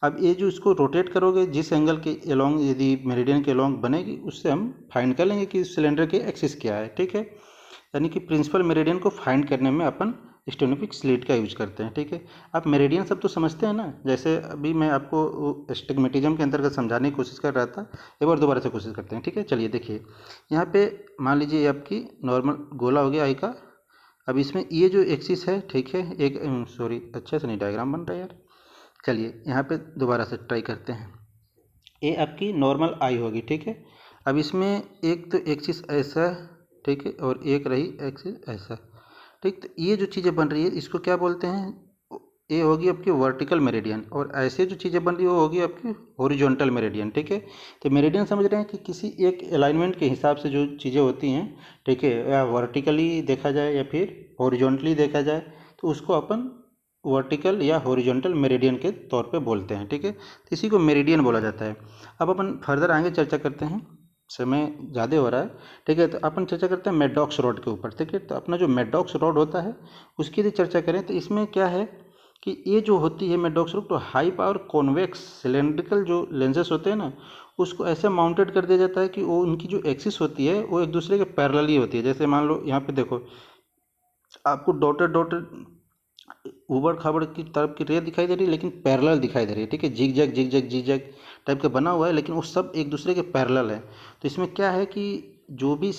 अब ये जो इसको रोटेट करोगे जिस एंगल के अलोंग यदि मेरिडियन के अलोंग बनेगी उससे हम फाइंड कर लेंगे कि सिलेंडर के एक्सिस क्या है, ठीक है। यानी कि प्रिंसिपल मेरिडियन को फाइंड करने में अपन स्टेनोग्राफिक स्लिट का यूज करते हैं। ठीक है, आप मेरिडियन सब तो समझते हैं ना, जैसे अभी मैं आपको एस्टिग्मेटिज्म के अंतर्गत समझाने की कोशिश कर रहा था, एक बार दोबारा से कोशिश करते हैं। ठीक है, चलिए देखिए, यहाँ पे मान लीजिए ये आपकी नॉर्मल गोला हो गया आई का। अब इसमें ये जो एक्सिस है, ठीक है, एक सॉरी अच्छे से नहीं डायग्राम बन रहा है यार। चलिए यहाँ पे दोबारा से ट्राई करते हैं। ये आपकी नॉर्मल आई होगी। ठीक है, अब इसमें एक तो एक्सिस ऐसा, ठीक है, और एक रही एक्सिस ऐसा। ठीक, तो ये जो चीज़ें बन रही है इसको क्या बोलते हैं, ये होगी आपकी वर्टिकल मेरिडियन, और ऐसे जो चीज़ें बन रही है वो होगी आपकी हॉरिजॉन्टल मेरिडियन। ठीक है, तो मेरिडियन समझ रहे हैं कि किसी एक अलाइनमेंट के हिसाब से जो चीज़ें होती हैं, ठीक है, या वर्टिकली देखा जाए या फिर हॉरिजॉन्टली देखा जाए, तो उसको अपन वर्टिकल या हॉरिजॉन्टल मेरिडियन के तौर पे बोलते हैं। ठीक है, तो इसी को मेरिडियन बोला जाता है। अब अपन फर्दर आगे चर्चा करते हैं, समय ज़्यादा हो रहा है। ठीक है, तो अपन चर्चा करते हैं मेडॉक्स रॉड के ऊपर। ठीक है, तो अपना जो मेडॉक्स रॉड होता है उसकी यदि चर्चा करें तो इसमें क्या है कि ये जो होती है मेडॉक्स रॉड, तो हाई पावर कॉन्वेक्स सिलेंड्रिकल जो लेंसेस होते हैं ना, उसको ऐसे माउंटेड कर दिया जाता है कि वो उनकी जो एक्सिस होती है वो एक दूसरे के पैरेलली होती है। जैसे मान लो यहाँ पे देखो, आपको डॉटेड डॉटेड ऊबड़ खाबड़ की तरफ की रे दिखाई दे रही है, लेकिन पैरेलल दिखाई दे रही है। ठीक है, zig zag zig zag zig zag type का बना हुआ है, लेकिन वो सब एक दूसरे के पैरेलल है। तो इसमें क्या है कि जो भी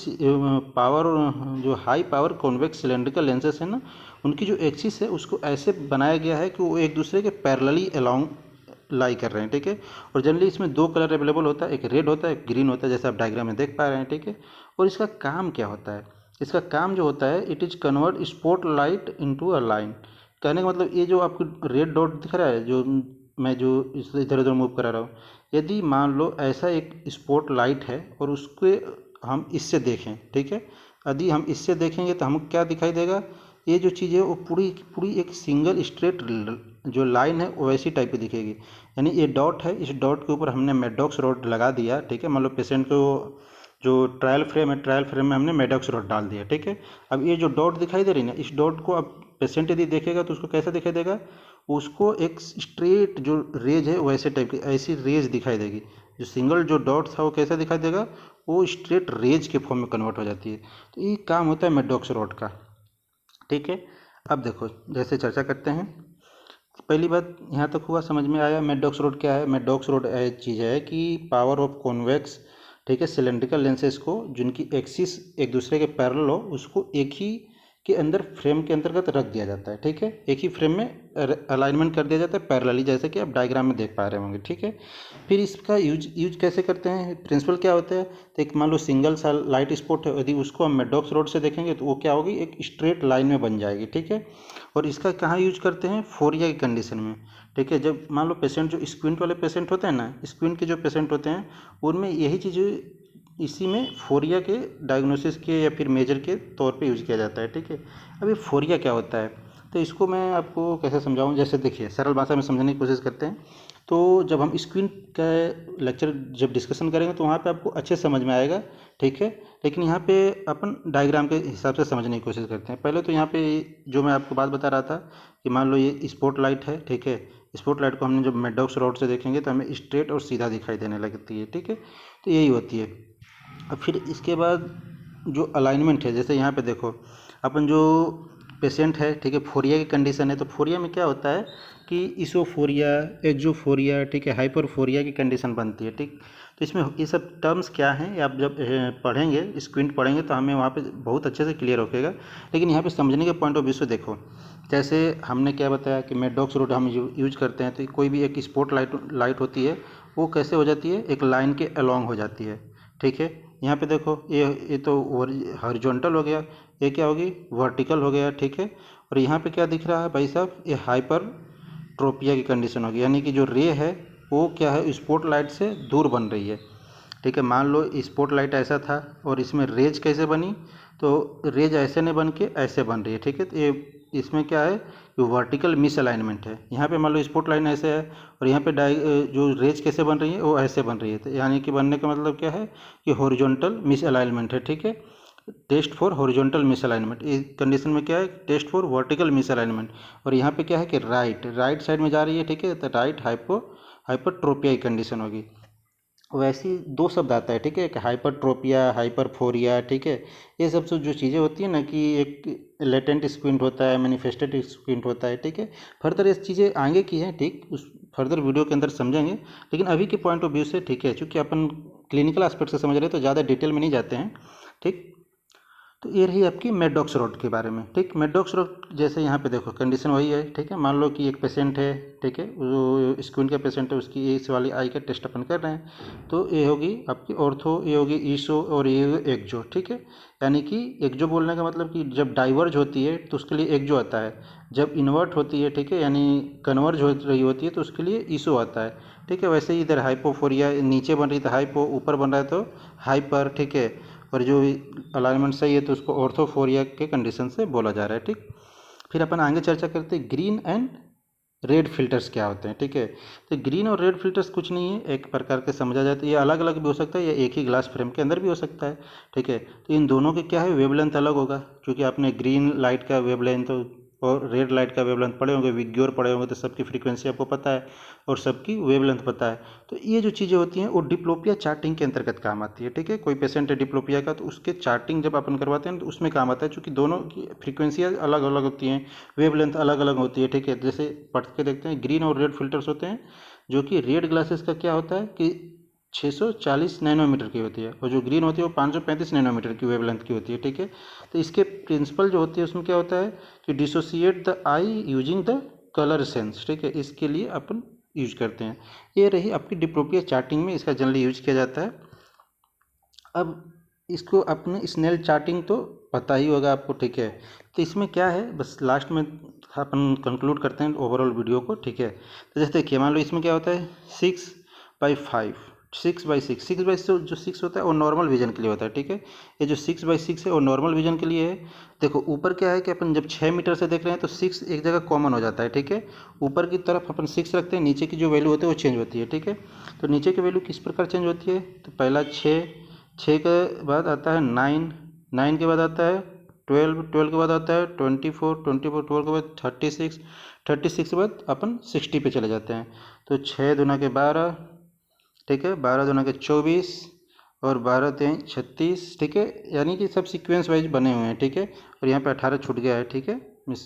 पावर, जो high power convex cylindrical lenses है ना, उनकी जो एक्सिस है उसको ऐसे बनाया गया है कि वो एक दूसरे के पैरेलली अलोंग लाई कर रहे हैं। ठीक है, और जनरली इसमें दो कलर अवेलेबल होता है, एक रेड होता है एक ग्रीन होता है, जैसे आप डायग्राम में देख पा रहे हैं। ठीक है, और इसका काम क्या होता है, इसका काम जो होता है, it is convert spot light into a line. कहने का मतलब ये जो आपको रेड डॉट दिख रहा है, जो मैं जो इस इधर उधर मूव करा रहा हूँ, यदि मान लो ऐसा एक स्पॉट लाइट है और उसके हम इससे देखें, ठीक है, यदि हम इससे देखेंगे तो हमको क्या दिखाई देगा, ये जो चीज़ है वो पूरी पूरी एक सिंगल स्ट्रेट जो लाइन है वैसी टाइप की दिखेगी। यानी ये डॉट है, इस डॉट के ऊपर हमने मेडॉक्स रॉड लगा दिया। ठीक है, मान लो पेशेंट को जो ट्रायल फ्रेम है, ट्रायल फ्रेम में हमने मेडॉक्स रॉड डाल दिया। ठीक है, अब ये जो डॉट दिखाई दे रही है ना, इस डॉट को अब पेशेंट यदि देखेगा तो उसको कैसा दिखाई देगा, उसको एक स्ट्रेट जो रेज है वैसे टाइप की ऐसी रेज दिखाई देगी। जो सिंगल जो डॉट था वो कैसा दिखाई देगा, वो स्ट्रेट रेज के फॉर्म में कन्वर्ट हो जाती है। तो ये काम होता है मेडॉक्स रॉड का। ठीक है, अब देखो जैसे चर्चा करते हैं, पहली बात यहाँ तक हुआ, समझ में आया मेडॉक्स रॉड क्या है। मेडॉक्स रॉड एक चीज़ है कि पावर ऑफ कॉन्वेक्स, ठीक है, सिलेंड्रिकल लेंसेज को जिनकी एक्सिस एक दूसरे के पैरेलल हो, उसको एक ही के अंदर फ्रेम के अंतर्गत रख दिया जाता है। ठीक है, एक ही फ्रेम में अलाइनमेंट कर दिया जाता है पैरेलली, जैसे कि आप डायग्राम में देख पा रहे होंगे। ठीक है, फिर इसका यूज कैसे करते हैं, प्रिंसिपल क्या होता है, तो एक मान लो सिंगल सा लाइट स्पॉट है, यदि उसको हम मेडॉक्स रॉड से देखेंगे तो वो क्या होगी, एक स्ट्रेट लाइन में बन जाएगी। ठीक है, और इसका कहाँ यूज करते हैं, फोरिया की कंडीशन में। ठीक है, जब मान लो पेशेंट जो स्क्विंट वाले पेशेंट होते हैं ना, स्क्विंट के जो पेशेंट होते हैं उनमें यही चीज़ इसी में फोरिया के डायग्नोसिस के या फिर मेजर के तौर पे यूज़ किया जाता है। ठीक है, अब ये फोरिया क्या होता है, तो इसको मैं आपको कैसे समझाऊं, जैसे देखिए सरल भाषा में समझने की कोशिश करते हैं। तो जब हम स्क्विंट का लेक्चर जब डिस्कशन करेंगे तो वहाँ पे आपको अच्छे समझ में आएगा। ठीक है, लेकिन यहाँ पे अपन डायग्राम के हिसाब से समझने की कोशिश करते हैं। पहले तो यहाँ पे जो मैं आपको बात बता रहा था कि मान लो ये स्पॉट लाइट है। ठीक है, स्पॉट लाइट को हमने जब मेडॉक्स रॉड से देखेंगे तो हमें स्ट्रेट और सीधा दिखाई देने लगती है। ठीक है, तो यही होती है। अब फिर इसके बाद जो अलाइनमेंट है, जैसे यहाँ पे देखो अपन जो पेशेंट है, ठीक है, फोरिया की कंडीशन है, तो फोरिया में क्या होता है कि इसोफोरिया, एजोफोरिया, ठीक है, हाइपरफोरिया की कंडीशन बनती है। ठीक, तो इसमें ये सब टर्म्स क्या हैं, आप जब पढ़ेंगे, स्क्विंट पढ़ेंगे तो हमें वहाँ पे बहुत अच्छे से क्लियर होगा। लेकिन यहाँ पे समझने के पॉइंट ऑफ व्यू से देखो, जैसे हमने क्या बताया कि मेडॉक्स रॉड हम यूज करते हैं, तो कोई भी एक स्पॉट लाइट होती है, वो कैसे हो जाती है, एक लाइन के अलॉन्ग हो जाती है। ठीक है, यहाँ पे देखो ये तो हॉरिजॉन्टल हो गया, ये क्या होगी, वर्टिकल हो गया। ठीक है, और यहाँ पे क्या दिख रहा है भाई साहब, ये हाइपर ट्रोपिया की कंडीशन होगी, यानी कि जो रे है वो क्या है, स्पॉट लाइट से दूर बन रही है। ठीक है, मान लो स्पॉट लाइट ऐसा था और इसमें रेज कैसे बनी, तो रेज ऐसे नहीं बन के ऐसे बन रही है। ठीक है, तो ये इसमें क्या है, वर्टिकल मिस अलाइनमेंट है। यहाँ पे मान लो स्पॉट लाइन ऐसे है और यहाँ पे जो रेज कैसे बन रही है वो ऐसे बन रही है, तो यानी कि बनने का मतलब क्या है कि हॉरिजॉन्टल मिस अलाइनमेंट है। ठीक है, test for horizontal misalignment, इस कंडीशन में क्या है, test for vertical misalignment. और यहाँ पे क्या है कि राइट साइड में जा रही है। ठीक है, तो राइट हाइपोट्रोपिया की कंडीशन होगी। वैसी दो शब्द आता है, ठीक है, एक हाइपरट्रोपिया, हाइपरफोरिया, ठीक है। ये सब जो चीज़ें होती है ना कि एक लेटेंट स्क्विंट होता है, मैनिफेस्टेड स्क्विंट होता है, ठीक है। फर्दर ये चीज़ें आगे की हैं, ठीक, उस फर्दर वीडियो के अंदर समझेंगे, लेकिन अभी के पॉइंट ऑफ व्यू से ठीक है, चूँकि अपन क्लिनिकल एस्पेक्ट से समझ रहे हैं तो ज़्यादा डिटेल में नहीं जाते हैं, ठीक। तो ये रही आपकी मेडॉक्स रोड के बारे में, ठीक। मेडॉक्स रोड जैसे यहाँ पे देखो कंडीशन वही है, ठीक है। मान लो कि एक पेशेंट है, ठीक है, जो स्क्विन का पेशेंट है, उसकी इस वाली आई का टेस्ट अपन कर रहे हैं, तो ये होगी आपकी ऑर्थो, ये होगी ईसो, और ये होगी एक्जो, ठीक है। यानी कि एक्जो बोलने का मतलब कि जब डाइवर्ज होती है तो उसके लिए एक्जो आता है, जब इन्वर्ट होती है, ठीक है, यानी कन्वर्ज हो रही होती है तो उसके लिए ईसो आता है, ठीक है। वैसे ही इधर हाइपोफोरिया नीचे बन रही तो हाइपो, ऊपर बन रहा है तो हाइपर, ठीक है। और जो अलाइनमेंट सही है तो उसको ऑर्थोफोरिया के कंडीशन से बोला जा रहा है, ठीक। फिर अपन आगे चर्चा करते हैं ग्रीन एंड रेड फिल्टर्स क्या होते हैं, ठीक है। तो ग्रीन और रेड फिल्टर्स कुछ नहीं है, एक प्रकार के समझा जाता है, ये अलग अलग भी हो सकता है या एक ही ग्लास फ्रेम के अंदर भी हो सकता है, ठीक है। तो इन दोनों के क्या है, वेवलेंथ अलग होगा, क्योंकि आपने ग्रीन लाइट का वेवलेंथ और रेड लाइट का वेवलेंथ पढ़े होंगे, विग्योर पढ़े होंगे, तो सबकी फ्रीक्वेंसी आपको पता है और सबकी वेवलेंथ पता है। तो ये जो चीज़ें होती हैं वो डिप्लोपिया चार्टिंग के अंतर्गत काम आती है, ठीक है। कोई पेशेंट है डिप्लोपिया का तो उसके चार्टिंग जब अपन करवाते हैं तो उसमें काम आता है, क्योंकि दोनों की फ्रीक्वेंसियाँ अलग अलग होती हैं, वेवलेंथ अलग अलग होती है, ठीक है। जैसे पढ़ के देखते हैं, ग्रीन और रेड फिल्टर्स होते हैं, जो कि रेड ग्लासेस का क्या होता है कि 640 नैनोमीटर की होती है, और जो ग्रीन होती है वो 535 नैनोमीटर की वेवलेंथ की होती है, ठीक है। तो इसके प्रिंसिपल जो होती है उसमें क्या होता है कि dissociate the I using the colour sense, ठीक है, इसके लिए अपन यूज करते हैं। ये रही आपकी डिप्लोपिया चार्टिंग में इसका जनरली यूज किया जाता है। अब इसको अपने स्नेल चार्टिंग तो पता ही होगा आपको, ठीक है। तो इसमें क्या है, बस लास्ट में अपन कंक्लूड करते हैं ओवरऑल वीडियो को, ठीक है। तो जैसे देखिए, मान लो इसमें क्या होता है 6/5, 6/6, 6/6 जो 6 होता है वो नॉर्मल विजन के लिए होता है, ठीक है। ये जो 6/6 है वो नॉर्मल विजन के लिए है। देखो ऊपर क्या है कि अपन जब 6 मीटर से देख रहे हैं तो 6 एक जगह कॉमन हो जाता है, ठीक है। ऊपर की तरफ अपन 6 रखते हैं, नीचे की जो वैल्यू होती है वो चेंज होती है, ठीक है। तो नीचे की वैल्यू किस प्रकार चेंज होती है, तो पहला 6, 6 के बाद आता है 9, 9 के बाद आता है 12, 12 के बाद आता है 24, 24, 12 के बाद 36, 36 के बाद अपन 60 पे चले जाते हैं। तो 6 दूना के 12, ठीक है, 12 दूना के 24, और 12 3 36, ठीक है। यानी कि सब सीक्वेंस वाइज बने हुए हैं, ठीक है। और यहाँ पे 18 छूट गया है, ठीक है मिस,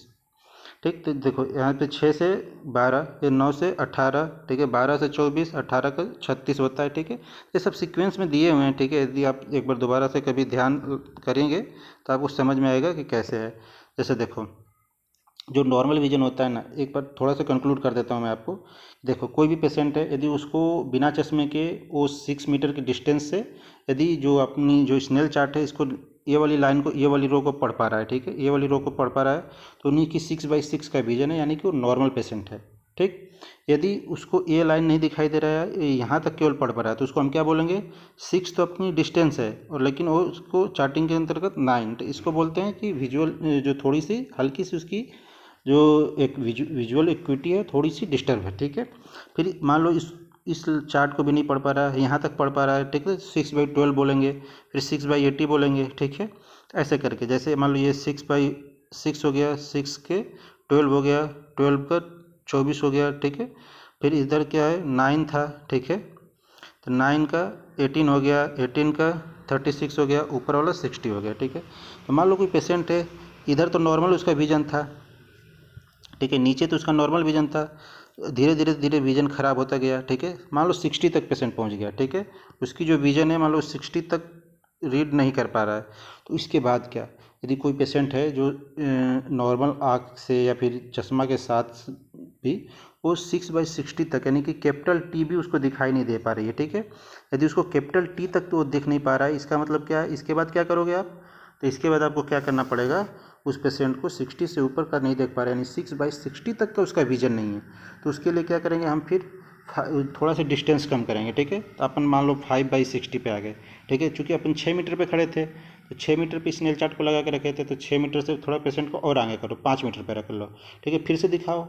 ठीक। तो देखो यहाँ पे 6 से 12, ये 9 से 18, ठीक है, 12 से 24, 18 का 36 होता है, ठीक है। ये सब सीक्वेंस में दिए हुए हैं, ठीक है। यदि आप एक बार दोबारा से कभी ध्यान करेंगे तो आपको समझ में आएगा कि कैसे है। जैसे देखो जो नॉर्मल विजन होता है ना, एक बार थोड़ा सा कंक्लूड कर देता हूँ मैं आपको। देखो कोई भी पेशेंट है, यदि उसको बिना चश्मे के वो 6 मीटर की डिस्टेंस से यदि जो अपनी जो स्नेल चार्ट है इसको ये वाली लाइन को, ये वाली रो को पढ़ पा रहा है, ठीक है, ये वाली रो को पढ़ पा रहा है, तो उन्हीं की 6/6 का विजन है, यानी कि वो नॉर्मल पेशेंट है, ठीक। यदि उसको ये लाइन नहीं दिखाई दे रहा है, यहाँ तक केवल पढ़ पा रहा है, तो उसको हम क्या बोलेंगे, 6 तो अपनी डिस्टेंस है, और लेकिन वो उसको चार्टिंग के अंतर्गत 9, तो इसको बोलते हैं कि विजुअल जो थोड़ी सी हल्की सी उसकी जो एक विजुअल इक्विटी है थोड़ी सी डिस्टर्ब है, ठीक है। फिर मान लो इस चार्ट को भी नहीं पढ़ पा रहा है, यहाँ तक पढ़ पा रहा है, ठीक है, 6/12 बोलेंगे, फिर 6/80 बोलेंगे, ठीक है। तो ऐसे करके जैसे मान लो ये 6/6 हो गया, 6 के 12 हो गया, 12 का 24 हो गया, ठीक है। फिर इधर क्या है 9 था, ठीक है, तो 9 का 18 हो गया, 18 का 36 हो गया, ऊपर वाला 60 हो गया, ठीक है। तो मान लो कोई पेशेंट है, इधर तो नॉर्मल उसका विजन था, ठीक है, नीचे तो उसका नॉर्मल विजन था, धीरे धीरे धीरे विजन खराब होता गया, ठीक है। मान लो 60 तक पेशेंट पहुंच गया, ठीक है, उसकी जो विजन है मान लो 60 तक रीड नहीं कर पा रहा है, तो इसके बाद क्या, यदि कोई पेशेंट है जो नॉर्मल आँख से या फिर चश्मा के साथ भी वो 6/60 तक, यानी कि कैपिटल टी भी उसको दिखाई नहीं दे पा रही है, ठीक है। यदि उसको कैपिटल टी तक तो वो दिख नहीं पा रहा है, इसका मतलब क्या है, इसके बाद क्या करोगे आप, तो इसके बाद आपको क्या करना पड़ेगा, उस पेशेंट को 60 से ऊपर का नहीं देख पा रहे, यानी 6/60 तक का उसका विजन नहीं है, तो उसके लिए क्या करेंगे हम, फिर थोड़ा सा डिस्टेंस कम करेंगे, ठीक है। तो अपन मान लो 5/60 पे आ गए, ठीक है, चूँकि अपन 6 मीटर पे खड़े थे तो 6 मीटर पे स्नेल चार्ट को लगा के रखे थे, तो 6 मीटर से थोड़ा पेशेंट को और आगे करो, 5 मीटर पे रख लो, ठीक है। फिर से दिखाओ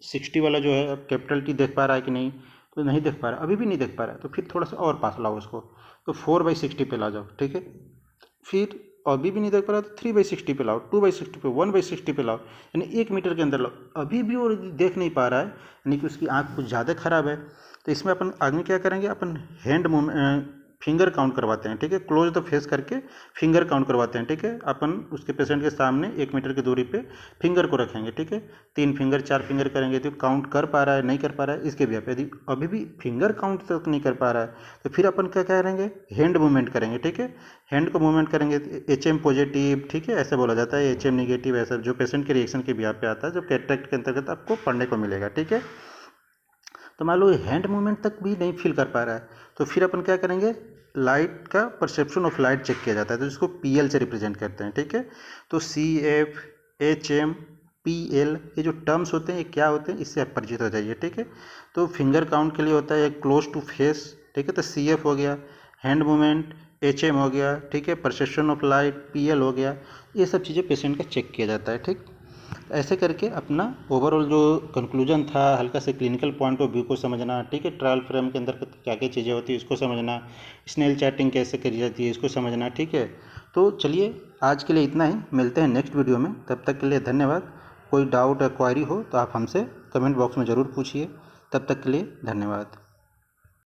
60 वाला जो है अब कैपिटल टी देख पा रहा है कि नहीं, तो नहीं देख पा रहा, अभी भी नहीं देख पा रहा है, तो फिर थोड़ा सा और पास लाओ उसको, तो 4/60 पे ला जाओ, ठीक है। फिर अभी भी नहीं देख पा रहा तो 3/60 पे लाओ, 2/60 पे, 1/60 पे लाओ, यानी 1 मीटर के अंदर लाओ। अभी भी वो देख नहीं पा रहा है, यानी कि उसकी आँख कुछ ज़्यादा खराब है। तो इसमें अपन आगे क्या करेंगे, अपन हैंड मूवमेंट, फिंगर काउंट करवाते हैं, ठीक है। क्लोज द फेस करके फिंगर काउंट करवाते हैं, ठीक है। अपन उसके पेशेंट के सामने 1 मीटर की दूरी पे फिंगर को रखेंगे, ठीक है। 3 फिंगर 4 फिंगर करेंगे तो काउंट कर पा रहा है नहीं कर पा रहा है इसके भी। यदि अभी भी फिंगर काउंट तक नहीं कर पा रहा है तो फिर अपन क्या करेंगे, हैंड मूवमेंट करेंगे, ठीक है। हैंड को मूवमेंट करेंगे, HM पॉजिटिव, ठीक है, ऐसे बोला जाता है, HM निगेटिव, ऐसा जो पेशेंट के रिएक्शन के बिहाफ पे आता है, जो कैटरेक्ट के अंतर्गत आपको पढ़ने को मिलेगा, ठीक है। तो मान लो हैंड मूवमेंट तक भी नहीं फील कर पा रहा है तो फिर अपन क्या करेंगे, लाइट का परसेप्शन ऑफ लाइट चेक किया जाता है, तो जिसको PL से रिप्रेजेंट करते हैं, ठीक है। तो CF, HM, PL ये जो टर्म्स होते हैं ये क्या होते हैं, इससे आप परिचित हो जाइए, ठीक है। तो फिंगर काउंट के लिए होता है क्लोज टू फेस, ठीक है, तो CF हो गया, हैंड मूवमेंट HM हो गया, ठीक है, परसेप्शन ऑफ लाइट PL हो गया। ये सब चीज़ें पेशेंट का चेक किया जाता है, ठीक। ऐसे करके अपना ओवरऑल जो कंक्लूजन था, हल्का से क्लिनिकल पॉइंट ऑफ व्यू को समझना, ठीक है, ट्रायल फ्रेम के अंदर क्या क्या चीज़ें होती है इसको समझना, स्नेल चैटिंग कैसे करी जाती है इसको समझना, ठीक है। तो चलिए आज के लिए इतना ही, मिलते हैं नेक्स्ट वीडियो में, तब तक के लिए धन्यवाद। कोई डाउट या क्वायरी हो तो आप हमसे कमेंट बॉक्स में ज़रूर पूछिए। तब तक के लिए धन्यवाद।